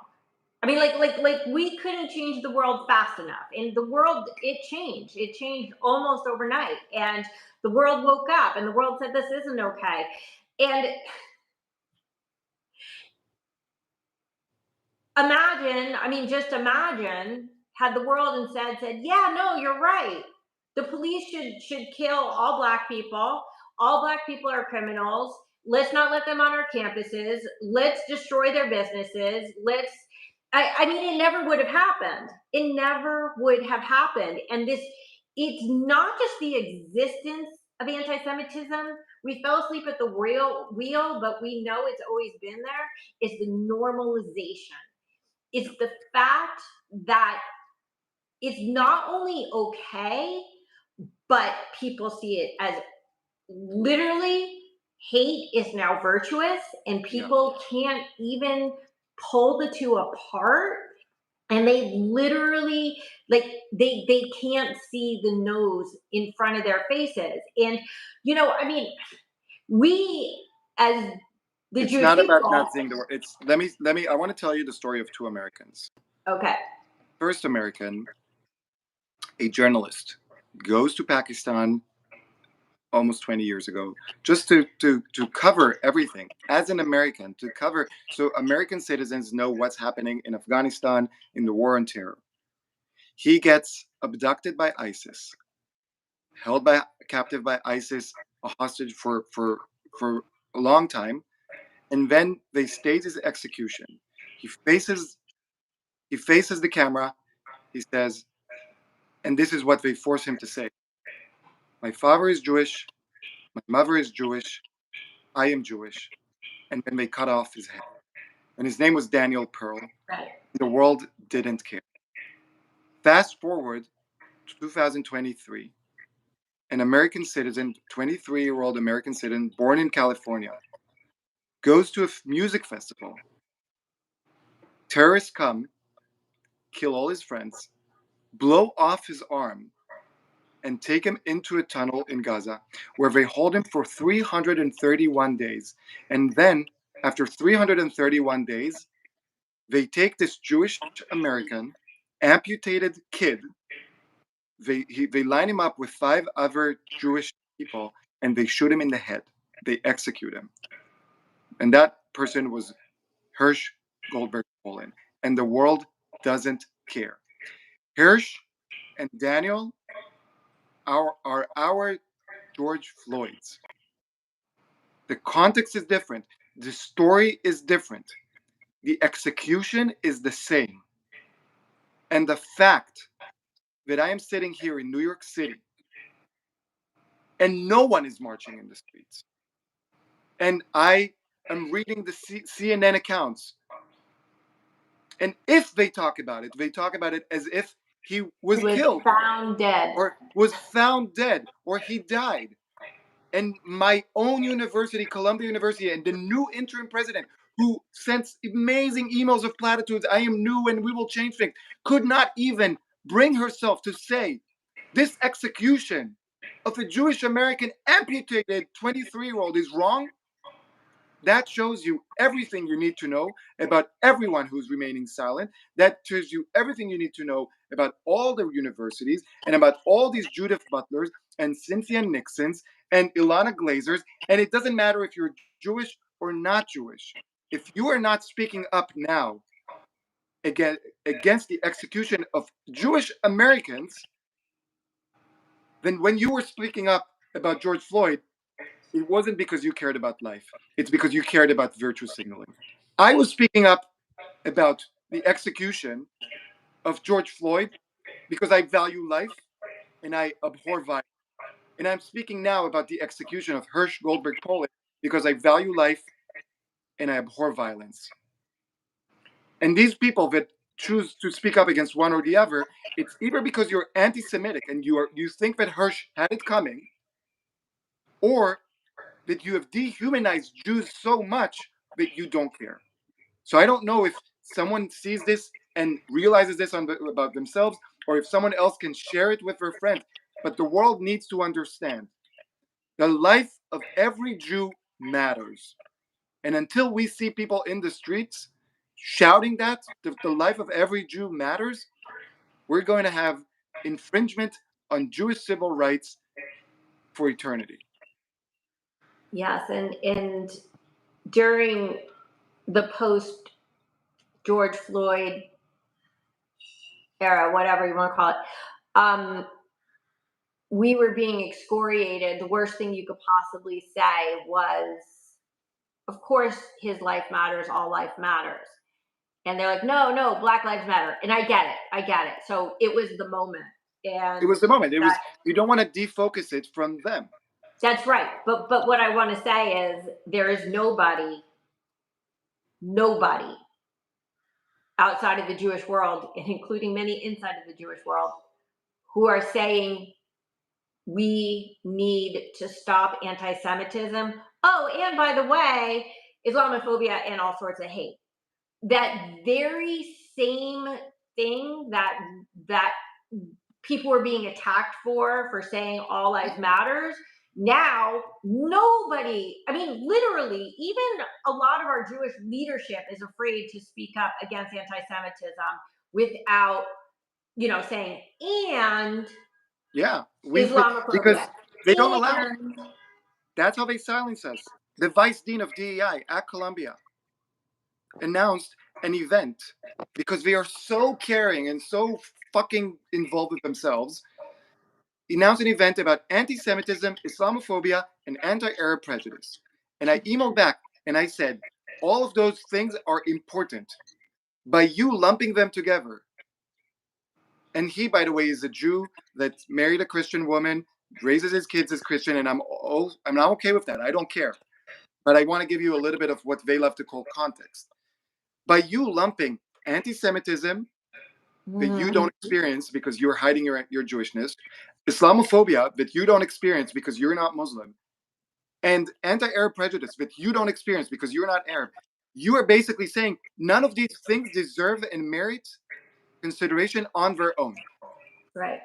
I mean, like we couldn't change the world fast enough. And the world, it changed. It changed almost overnight. And the world woke up, and the world said, this isn't okay. And just imagine had the world instead said, yeah, no, you're right. The police should kill all black people. All black people are criminals. Let's not let them on our campuses. Let's destroy their businesses. It never would have happened. It never would have happened. And it's not just the existence of anti-Semitism. We fell asleep at the wheel, but we know it's always been there. It's the normalization. It's the fact that it's not only okay, but people see it as literally hate is now virtuous, and people can't even pull the two apart. And they literally, like, they can't see the nose in front of their faces. And we as the It's Jewish not about people. not seeing the word. It's let me. I want to tell you the story of two Americans. Okay. First American, a journalist, goes to Pakistan almost 20 years ago just to cover everything as an American, to cover so American citizens know what's happening in Afghanistan in the war on terror. He gets abducted by ISIS, held captive by ISIS, a hostage for a long time, and then they stage his execution. He faces the camera. He says, and this is what they force him to say: "My father is Jewish. My mother is Jewish. I am Jewish." And then they cut off his head. And his name was Daniel Pearl. Right. The world didn't care. Fast forward to 2023. An American citizen, 23-year-old American citizen, born in California, goes to a music festival. Terrorists come, kill all his friends, blow off his arm, and take him into a tunnel in Gaza, where they hold him for 331 days. And then, after 331 days, they take this Jewish American, amputated kid, they line him up with 5 other Jewish people, and they shoot him in the head. They execute him. And that person was Hirsch Goldberg Poland. And the world doesn't care. Hirsch and Daniel are our George Floyds. The context is different. The story is different. The execution is the same. And the fact that I am sitting here in New York City and no one is marching in the streets, and I am reading the CNN accounts, and if they talk about it, they talk about it as if he was killed, found dead, or was found dead, or he died. And my own university, Columbia University, and the new interim president, who sends amazing emails of platitudes, I am new and we will change things, could not even bring herself to say this execution of a Jewish American amputated 23-year-old is wrong. That shows you everything you need to know about everyone who's remaining silent. That shows you everything you need to know about all the universities and about all these Judith Butlers and Cynthia Nixons and Ilana Glazers. And it doesn't matter if you're Jewish or not Jewish. If you are not speaking up now against the execution of Jewish Americans, then when you were speaking up about George Floyd, it wasn't because you cared about life. It's because you cared about virtue signaling. I was speaking up about the execution of George Floyd because I value life and I abhor violence. And I'm speaking now about the execution of Hirsch Goldberg Poland because I value life and I abhor violence. And these people that choose to speak up against one or the other, it's either because you're anti-Semitic and you think that Hirsch had it coming, or that you have dehumanized Jews so much that you don't care. So I don't know if someone sees this and realizes this about themselves, or if someone else can share it with their friends. But the world needs to understand the life of every Jew matters. And until we see people in the streets shouting that the life of every Jew matters, we're going to have infringement on Jewish civil rights for eternity. Yes, and during the post George Floyd era, whatever you want to call it, we were being excoriated. The worst thing you could possibly say was, of course, his life matters, all life matters. And they're like, no, Black Lives Matter. And I get it. So it was the moment. And it was the moment. It was, you don't want to defocus it from them. That's right. But what I want to say is there is nobody outside of the Jewish world, and including many inside of the Jewish world, who are saying we need to stop anti-Semitism. Oh, and by the way, Islamophobia and all sorts of hate. That very same thing that people were being attacked for saying all lives matters. Now, nobody, I mean, literally, even a lot of our Jewish leadership is afraid to speak up against anti-Semitism without, saying, and Islamophobia. Because they don't allow it. That's how they silence us. The vice dean of DEI at Columbia announced an event because they are so caring and so fucking involved with themselves. He announced an event about anti-Semitism, Islamophobia, and anti-Arab prejudice. And I emailed back and I said, all of those things are important. By you lumping them together, and he, by the way, is a Jew that married a Christian woman, raises his kids as Christian, and I'm not okay with that. I don't care. But I want to give you a little bit of what they love to call context. By you lumping anti-Semitism that you don't experience because you're hiding your Jewishness, Islamophobia that you don't experience because you're not Muslim, and anti-Arab prejudice that you don't experience because you're not Arab, you are basically saying none of these things deserve and merit consideration on their own. Right.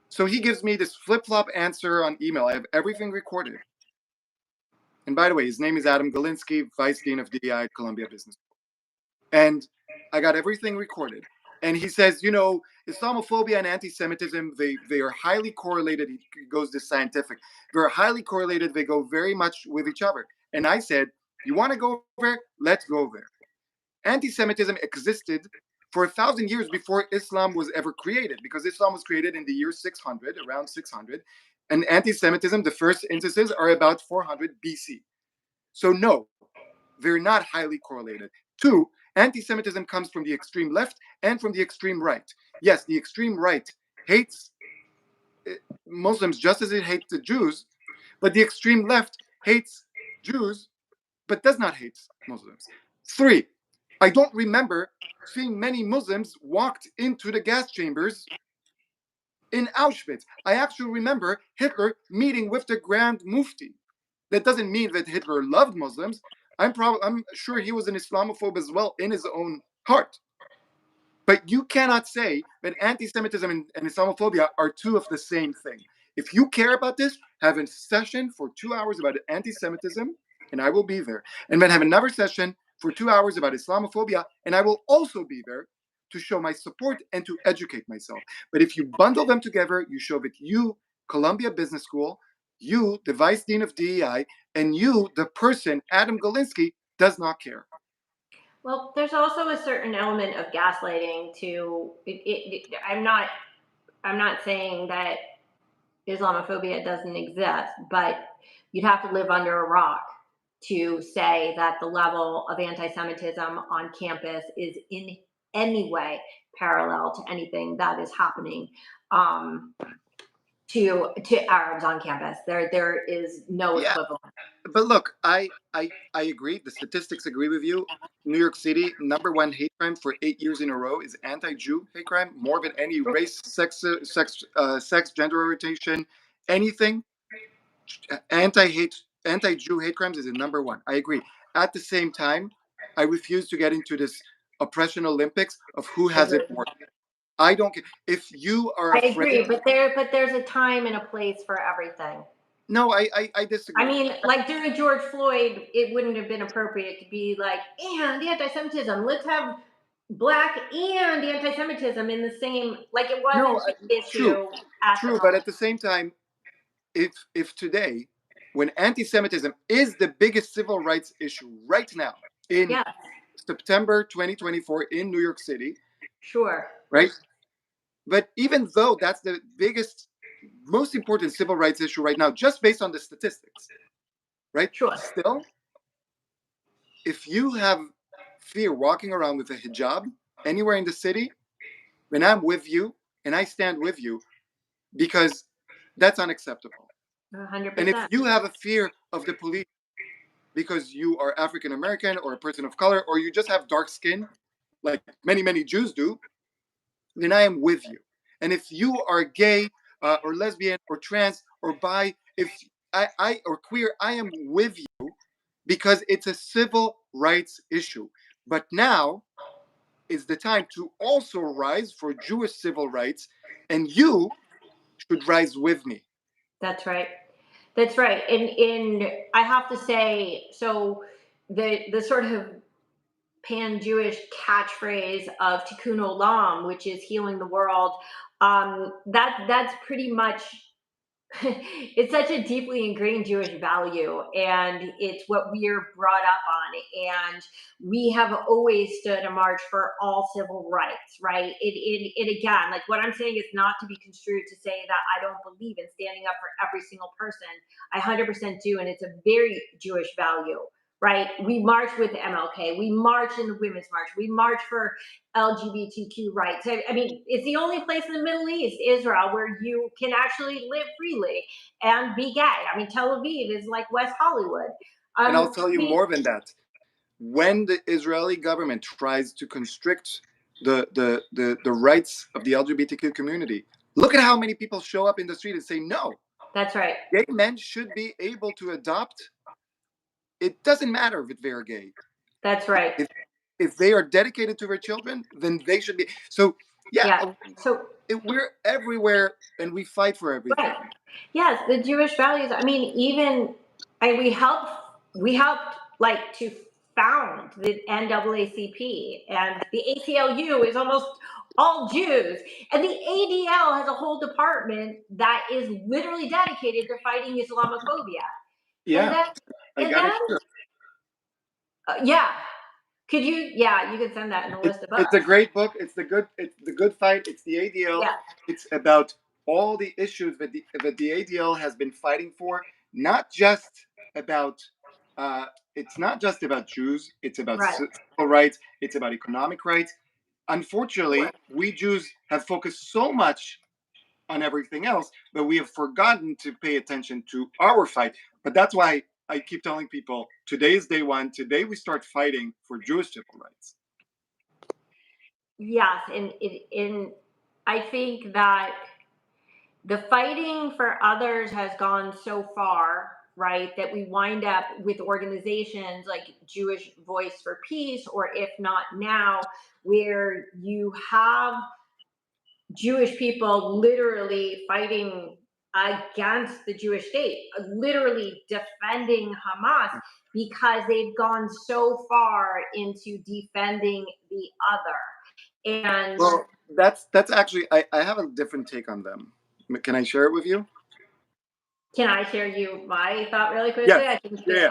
So he gives me this flip-flop answer on email. I have everything recorded. And by the way, his name is Adam Galinsky, Vice Dean of DEI at Columbia Business School. And I got everything recorded. And he says, Islamophobia and anti-Semitism, they are highly correlated. He goes this scientific. They're highly correlated. They go very much with each other. And I said, you want to go there? Let's go there. Anti-Semitism existed for 1,000 years before Islam was ever created, because Islam was created in the year 600, around 600. And anti-Semitism, the first instances are about 400 BC. So no, they're not highly correlated. Two, anti-Semitism comes from the extreme left and from the extreme right. Yes, the extreme right hates Muslims just as it hates the Jews, but the extreme left hates Jews, but does not hate Muslims. Three, I don't remember seeing many Muslims walked into the gas chambers in Auschwitz. I actually remember Hitler meeting with the Grand Mufti. That doesn't mean that Hitler loved Muslims. I'm sure he was an Islamophobe as well in his own heart. But you cannot say that anti-Semitism and Islamophobia are two of the same thing. If you care about this, have a session for 2 hours about anti-Semitism, and I will be there. And then have another session for 2 hours about Islamophobia, and I will also be there to show my support and to educate myself. But if you bundle them together, you show that you, Columbia Business School, you, the Vice Dean of DEI, and you, the person, Adam Galinsky, does not care. Well, there's also a certain element of gaslighting to it. I'm not saying that Islamophobia doesn't exist, but you'd have to live under a rock to say that the level of anti-Semitism on campus is in any way parallel to anything that is happening to Arabs on campus. There is no equivalent. But look, I agree. The statistics agree with you. New York City, #1 hate crime for 8 years in a row is anti-Jew hate crime, more than any race, sex, gender orientation, anything. Anti-Jew hate crimes is #1. I agree. At the same time, I refuse to get into this oppression Olympics of who has it worse. I don't care. If you are afraid, I agree, but there's a time and a place for everything. No, I disagree. I mean, like during George Floyd, it wouldn't have been appropriate to be like, and the anti-Semitism, let's have Black and the anti-Semitism in the same, like it wasn't an issue. True, but at the same time, if today, when anti-Semitism is the biggest civil rights issue right now in September 2024 in New York City. Sure. Right? But even though that's the biggest, most important civil rights issue right now, just based on the statistics, right? Sure. Still, if you have fear walking around with a hijab anywhere in the city, then I'm with you and I stand with you because that's unacceptable. 100%. And if you have a fear of the police because you are African American or a person of color, or you just have dark skin, like many, many Jews do, then I am with you. And if you are gay or lesbian or trans or bi, if I or queer, I am with you because it's a civil rights issue. But now is the time to also rise for Jewish civil rights, and you should rise with me. That's right. That's right. And I have to say, so the sort of pan-Jewish catchphrase of Tikkun Olam, which is healing the world, that's pretty much it's such a deeply ingrained Jewish value, and it's what we're brought up on. And we have always stood a march for all civil rights, right? It again, like what I'm saying is not to be construed to say that I don't believe in standing up for every single person. I 100% do, and it's a very Jewish value. Right? We march with MLK. We march in the Women's March. We march for LGBTQ rights. I mean, it's the only place in the Middle East, Israel, where you can actually live freely and be gay. I mean, Tel Aviv is like West Hollywood. And I'll tell you more than that. When the Israeli government tries to constrict the rights of the LGBTQ community, look at how many people show up in the street and say no. That's right. Gay men should be able to adopt. It doesn't matter if they're gay. That's right. If they are dedicated to their children, then they should be. So yeah. So we're everywhere and we fight for everything. Right. Yes, the Jewish values. I mean, even we helped like to found the NAACP, and the ACLU is almost all Jews, and the ADL has a whole department that is literally dedicated to fighting Islamophobia. Yeah, I got it. Sure. Yeah. Could you? Yeah, you could send that in the list of books. It's a great book. It's the good fight. It's the ADL. Yeah. It's about all the issues that the ADL has been fighting for. Not just about. It's not just about Jews. It's about civil rights. It's about economic rights. Unfortunately, we Jews have focused so much on everything else, but we have forgotten to pay attention to our fight. But that's why I keep telling people, today is day one. Today we start fighting for Jewish civil rights. Yes, and I think that the fighting for others has gone so far, right, that we wind up with organizations like Jewish Voice for Peace, or if not now, where you have Jewish people literally fighting against the Jewish state, literally defending Hamas, because they've gone so far into defending the other. And well, that's actually, I have a different take on them. Can I share it with you? Can I share you my thought really quickly? Yes.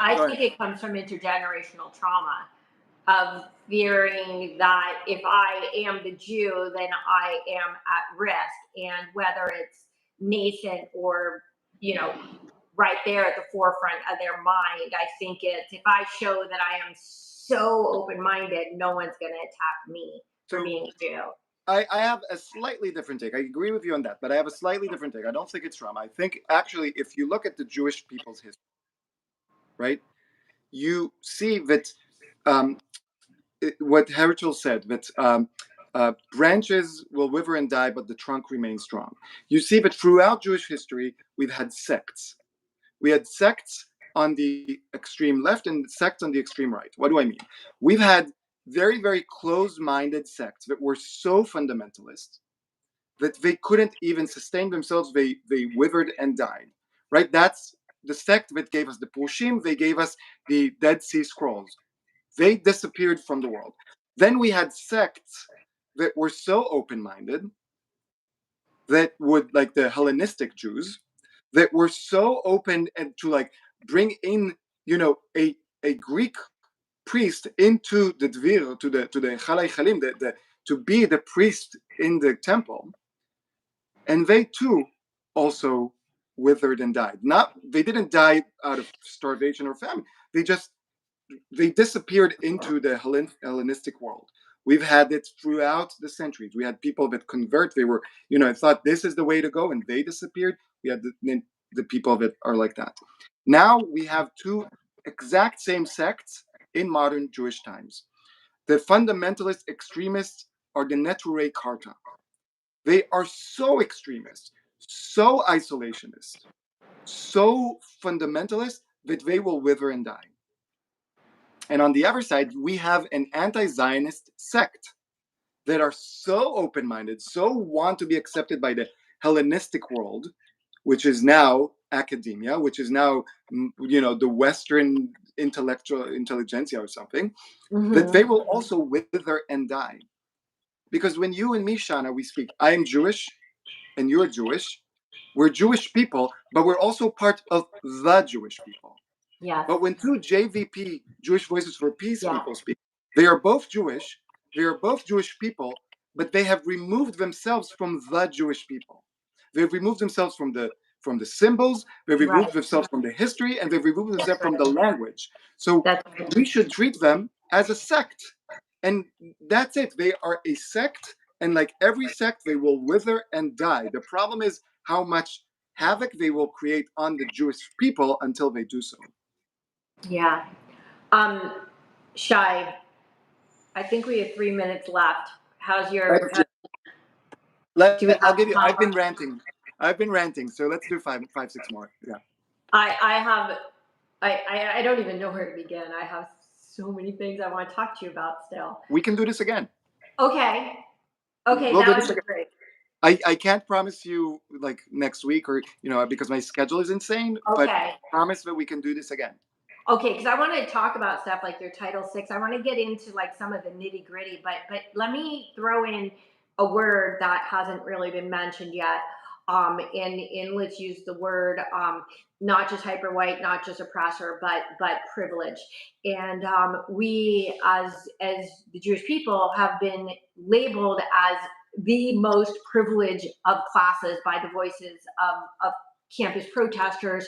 I think it comes from intergenerational trauma of fearing that if I am the Jew, then I am at risk. And whether it's nascent or, right there at the forefront of their mind, I think it's, if I show that I am so open-minded, no one's going to attack me for being a Jew. I have a slightly different take. I agree with you on that, but I have a slightly different take. I don't think it's trauma. I think actually, if you look at the Jewish people's history, right, you see that what Herzl said, that branches will wither and die, but the trunk remains strong. You see that throughout Jewish history, we've had sects. We had sects on the extreme left and sects on the extreme right. What do I mean? We've had very, very close-minded sects that were so fundamentalist that they couldn't even sustain themselves. They withered and died, right? That's the sect that gave us the Pushim. They gave us the Dead Sea Scrolls. They disappeared from the world. Then we had sects that were so open-minded that would, like the Hellenistic Jews, that were so open and to like bring in, a Greek priest into the dvir, to the chalai chalim, to be the priest in the temple, and they too also withered and died. They didn't die out of starvation or famine. They disappeared into the Hellenistic world. We've had it throughout the centuries. We had people that convert. They were, thought this is the way to go, and they disappeared. We had the people that are like that. Now we have two exact same sects in modern Jewish times. The fundamentalist extremists are the Neturei Karta. They are so extremist, so isolationist, so fundamentalist that they will wither and die. And on the other side, we have an anti-Zionist sect that are so open-minded, so want to be accepted by the Hellenistic world, which is now academia, which is now, the Western intelligentsia or something, that they will also wither and die. Because when you and me, Shana, we speak, I am Jewish and you're Jewish, we're Jewish people, but we're also part of the Jewish people. Yeah. But when two JVP, Jewish Voices for Peace people speak, they are both Jewish, they are both Jewish people, but they have removed themselves from the Jewish people. They've removed themselves from the symbols, they've removed themselves from the history, and they've removed themselves from the language. So we should treat them as a sect. And that's it. They are a sect, and like every sect, they will wither and die. The problem is how much havoc they will create on the Jewish people until they do so. Yeah. Shai, I think we have 3 minutes left. How's your? I'll give you. I've been ranting. So let's do five, 6 more. Yeah. I don't even know where to begin. I have so many things I want to talk to you about still. We can do this again. Okay, we'll that would be great. I can't promise you like next week or because my schedule is insane. Okay. But I promise that we can do this again. Okay, because I want to talk about stuff like your Title VI. I want to get into like some of the nitty gritty, but let me throw in a word that hasn't really been mentioned yet. And let's use the word not just hyper white, not just oppressor, but privilege. And we as the Jewish people have been labeled as the most privileged of classes by the voices of campus protesters.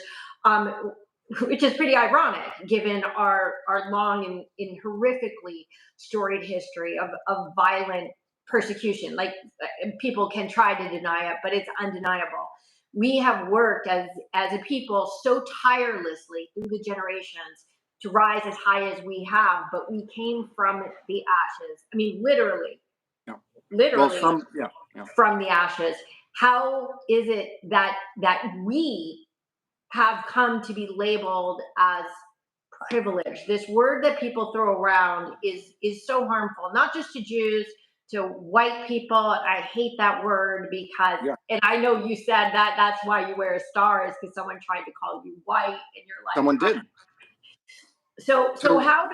Which is pretty ironic given our long and horrifically storied history of violent persecution. Like people can try to deny it, but it's undeniable. We have worked as a people so tirelessly through the generations to rise as high as we have, but we came from the ashes. I mean, literally, from the ashes. How is it that we have come to be labeled as privilege? This word that people throw around is so harmful, not just to Jews, to white people. I hate that word because, and I know you said that that's why you wear a star is because someone tried to call you white and you're like, someone did. So how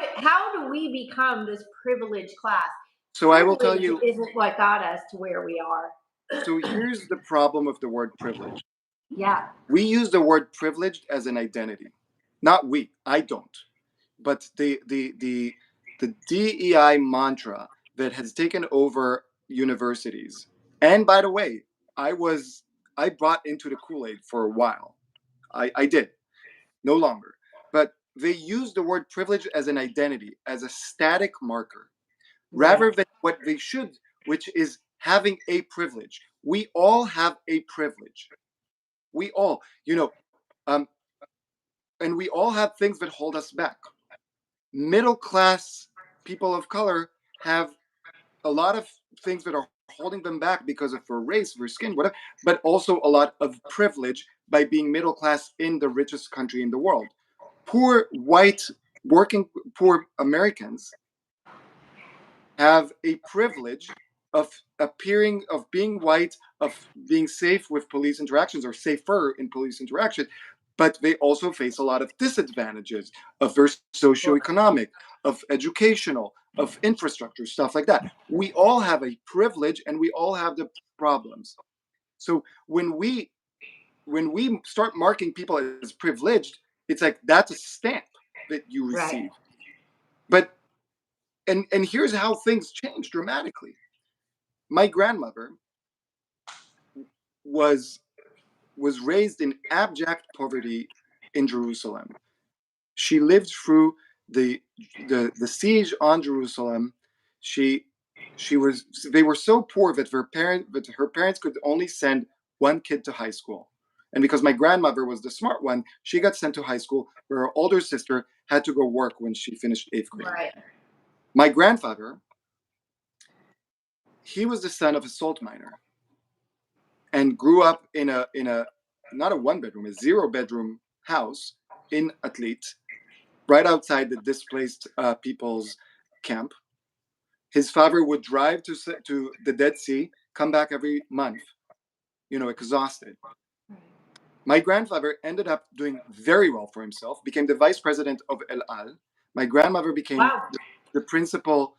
do we become this privileged class? So I will tell you, isn't what got us to where we are. So here's the problem with the word privilege. Yeah. We use the word privileged as an identity. Not we. I don't. But the DEI mantra that has taken over universities. And by the way, I brought into the Kool-Aid for a while. I did. No longer. But they use the word privilege as an identity, as a static marker, rather than what they should, which is having a privilege. We all have a privilege. We all, and we all have things that hold us back. Middle class people of color have a lot of things that are holding them back because of their race, their skin, whatever, but also a lot of privilege by being middle class in the richest country in the world. Poor white poor Americans have a privilege of being white, of being safe with police interactions or safer in police interaction, but they also face a lot of disadvantages of their socioeconomic, of educational, of infrastructure, stuff like that. We all have a privilege and we all have the problems. So when we start marking people as privileged, it's like that's a stamp that you receive. But and here's how things changed dramatically. My grandmother was raised in abject poverty in Jerusalem. She lived through the siege on Jerusalem. She was they were so poor that her parents could only send one kid to high school. And because my grandmother was the smart one, she got sent to high school where her older sister had to go work when she finished 8th grade. Right. My grandfather, he was the son of a salt miner and grew up in a not a 1-bedroom, a 0-bedroom house in Atlit, right outside the displaced people's camp. His father would drive to the Dead Sea, come back every month, exhausted. My grandfather ended up doing very well for himself, became the vice president of El Al. My grandmother became the principal.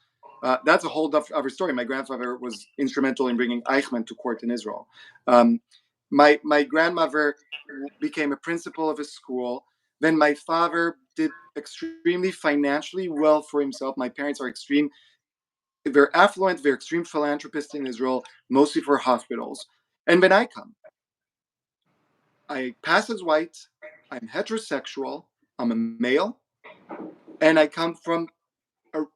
That's a whole other story. My grandfather was instrumental in bringing Eichmann to court in Israel. My grandmother became a principal of a school. Then my father did extremely financially well for himself. My parents are they're affluent, they're extreme philanthropists in Israel, mostly for hospitals. And then I pass as white, I'm heterosexual, I'm a male, and I come from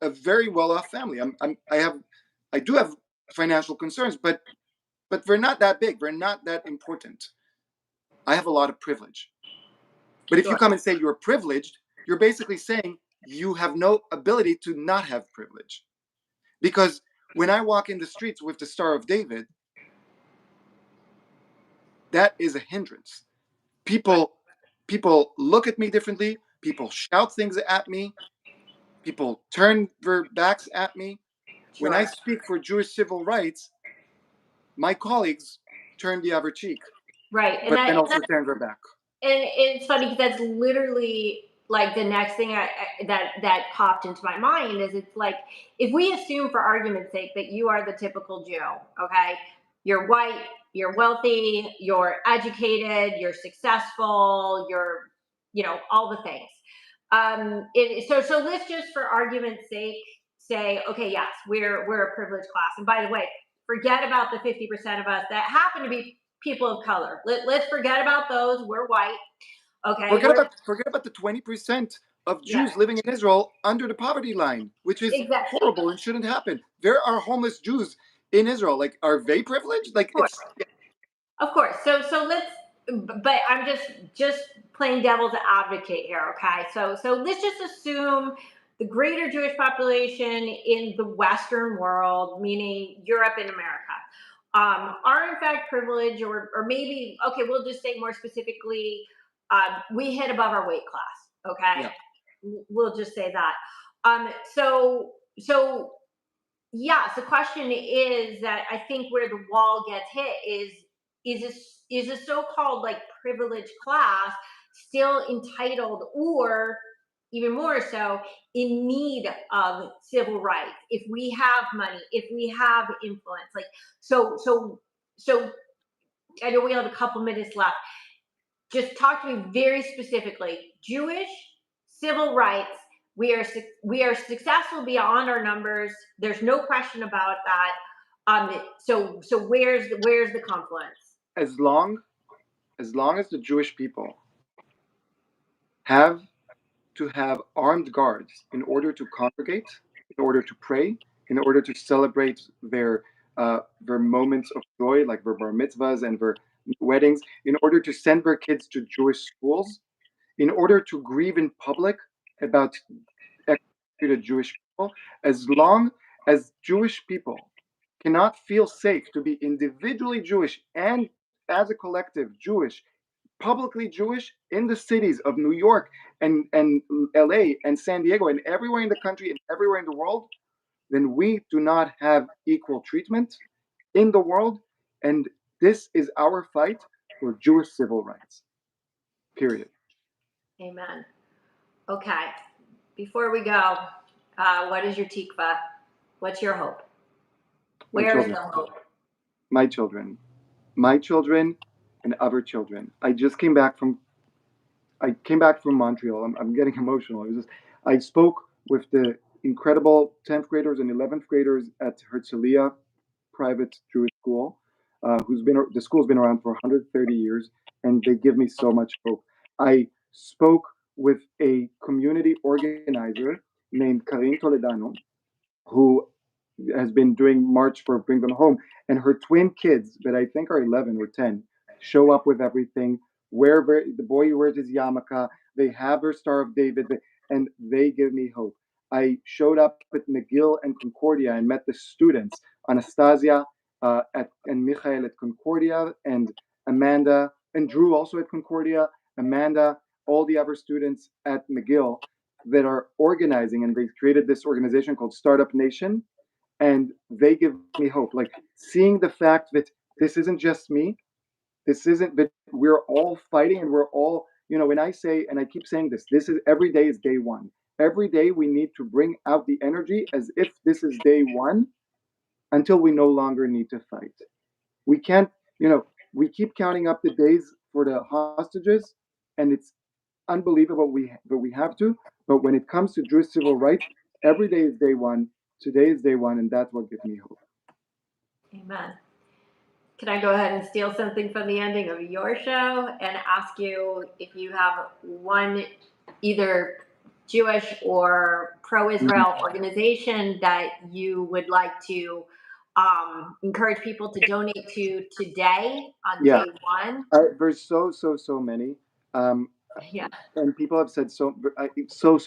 a very well-off family. I do have financial concerns, but they're not that big. They're not that important. I have a lot of privilege. But if you come and say you're privileged, you're basically saying you have no ability to not have privilege. Because when I walk in the streets with the Star of David, that is a hindrance. People look at me differently. People shout things at me. People turn their backs at me. Sure. When I speak for Jewish civil rights, my colleagues turn the other cheek. Right. But then also turn their back. And it's funny because that's literally like the next thing that popped into my mind is it's like, if we assume for argument's sake that you are the typical Jew, okay, you're white, you're wealthy, you're educated, you're successful, you're, all the things. So let's just for argument's sake say, okay, yes, we're a privileged class. And by the way, forget about the 50% of us that happen to be people of color. Let's forget about those. We're white. Okay. Forget about the 20% of Jews living in Israel under the poverty line, which is horrible and shouldn't happen. There are homeless Jews in Israel. Like, are they privileged? Like, of course. So let's. But I'm just playing devil's advocate here. Okay. So let's just assume the greater Jewish population in the Western world, meaning Europe and America, are in fact privileged, or maybe, okay, we'll just say more specifically, we hit above our weight class. Okay. Yeah. We'll just say that. So yes, the question is that I think where the wall gets hit is a so-called like privileged class still entitled, or even more so, in need of civil rights, if we have money, if we have influence. Like, so I know we have a couple minutes left. Just talk to me very specifically. Jewish civil rights, we are successful beyond our numbers. There's no question about that. So where's the confluence? As long as the Jewish people have to have armed guards in order to congregate, in order to pray, in order to celebrate their moments of joy, like their bar mitzvahs and their weddings, in order to send their kids to Jewish schools, in order to grieve in public about executed Jewish people, as long as Jewish people cannot feel safe to be individually Jewish and as a collective Jewish, publicly Jewish in the cities of New York and LA and San Diego and everywhere in the country and everywhere in the world, then we do not have equal treatment in the world. And this is our fight for Jewish civil rights. Period. Amen. Okay. Before we go, what is your tikva? What's your hope? Where is the hope? My children and other children. I came back from Montreal. I'm getting emotional. I spoke with the incredible 10th graders and 11th graders at Herzliya private Jewish school, the school's been around for 130 years, and they give me so much hope. I spoke with a community organizer named Karin Toledano, who has been doing March for Bring Them Home, and her twin kids, that I think are 11 or 10, show up with everything. The boy wears his yarmulke. They have her Star of David, and they give me hope. I showed up at McGill and Concordia and met the students, Anastasia and Michael at Concordia, and Amanda and Drew also at Concordia, Amanda, all the other students at McGill that are organizing, and they've created this organization called Startup Nation, and they give me hope. Like seeing the fact that this isn't just me, this isn't that we're all fighting and we're all, when I say, and I keep saying this is every day is day one. Every day we need to bring out the energy as if this is day one until we no longer need to fight. We can't, we keep counting up the days for the hostages, and it's unbelievable but we have to. But when it comes to Jewish civil rights, every day is day one. Today is day one, and that's what gives me hope. Amen. Can I go ahead and steal something from the ending of your show and ask you if you have one either Jewish or pro-Israel organization that you would like to encourage people to donate to today on day one? There's so many. Yeah. And people have said so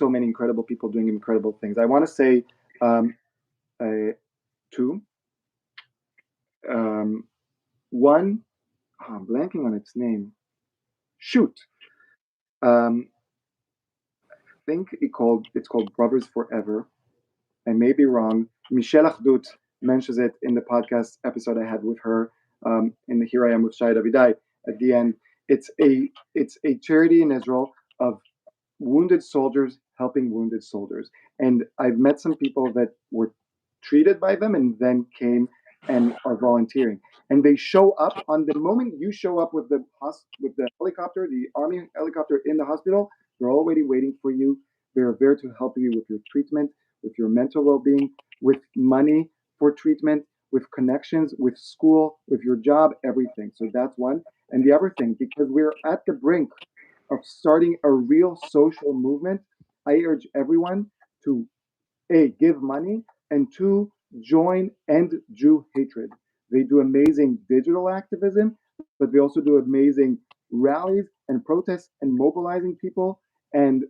many incredible people doing incredible things. I want to say two. One, I'm blanking on its name. Shoot. I think it's called Brothers Forever. I may be wrong. Michelle Achdut mentions it in the podcast episode I had with her. In the Here I Am with Shai Davidai. At the end, it's a charity in Israel of wounded soldiers helping wounded soldiers. And I've met some people that were treated by them and then came and are volunteering. And they show up on the moment you show up with the helicopter, the army helicopter in the hospital. They're already waiting for you. They're there to help you with your treatment, with your mental well-being, with money for treatment, with connections, with school, with your job, everything. So that's one. And the other thing, because we're at the brink of starting a real social movement, I urge everyone to A, give money, and two, join End Jew Hatred. They do amazing digital activism, but they also do amazing rallies and protests and mobilizing people. And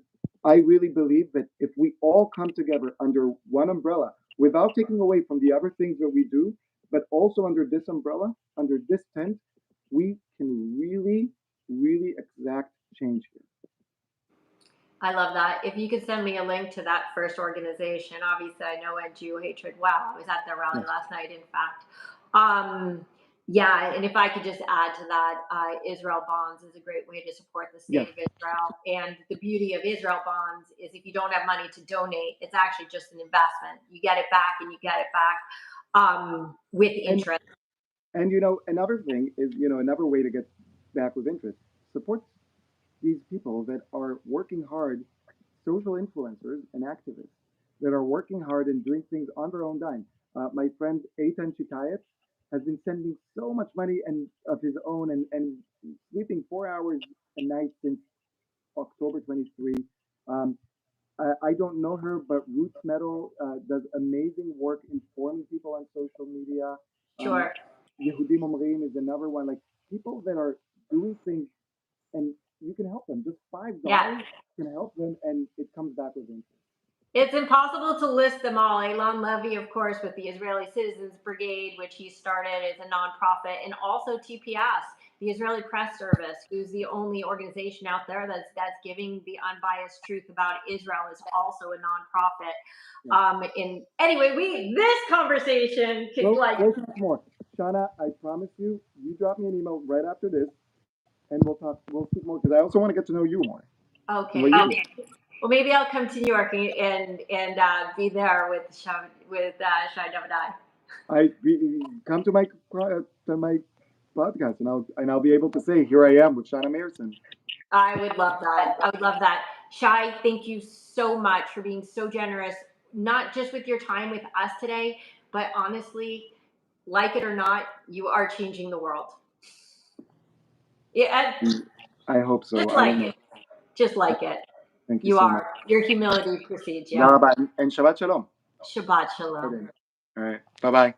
I really believe that if we all come together under one umbrella, without taking away from the other things that we do, but also under this umbrella, under this tent, we can really, really exact change here. I love that. If you could send me a link to that first organization, obviously I know End Jew Hatred well. I was at their rally last night, in fact. Yeah, and if I could just add to that, Israel Bonds is a great way to support the state of Israel. And the beauty of Israel Bonds is if you don't have money to donate, it's actually just an investment. You get it back, and you get it back with interest. And another thing is, another way to get back with interest, support these people that are working hard, social influencers and activists that are working hard and doing things on their own dime. My friend Eitan Chitayet has been sending so much money and of his own and sleeping 4 hours a night since October 23. I don't know her, but Roots Metal does amazing work informing people on social media. Sure. Yehudim Omrim is another one. Like people that are doing things, and you can help them. Just $5 can help them, and it comes back with interest. It's impossible to list them all. Elan Levy, of course, with the Israeli Citizens Brigade, which he started as a nonprofit, and also TPS, the Israeli Press Service, who's the only organization out there that's giving the unbiased truth about Israel, is also a nonprofit. And anyway, this conversation could more. Shana, I promise you drop me an email right after this, and we'll speak more, because I also want to get to know you more. Okay. Well, maybe I'll come to New York and be there with Shai Davidai. Come to my podcast, and I'll be able to say, here I am with Shana Meyerson. I would love that. Shai, thank you so much for being so generous. not just with your time with us today, but honestly, like it or not, you are changing the world. Yeah, I hope so. Just like it. Just like it. Thank you so are. much. Your humility precedes you. And Shabbat Shalom. Shabbat Shalom. All right. Bye-bye.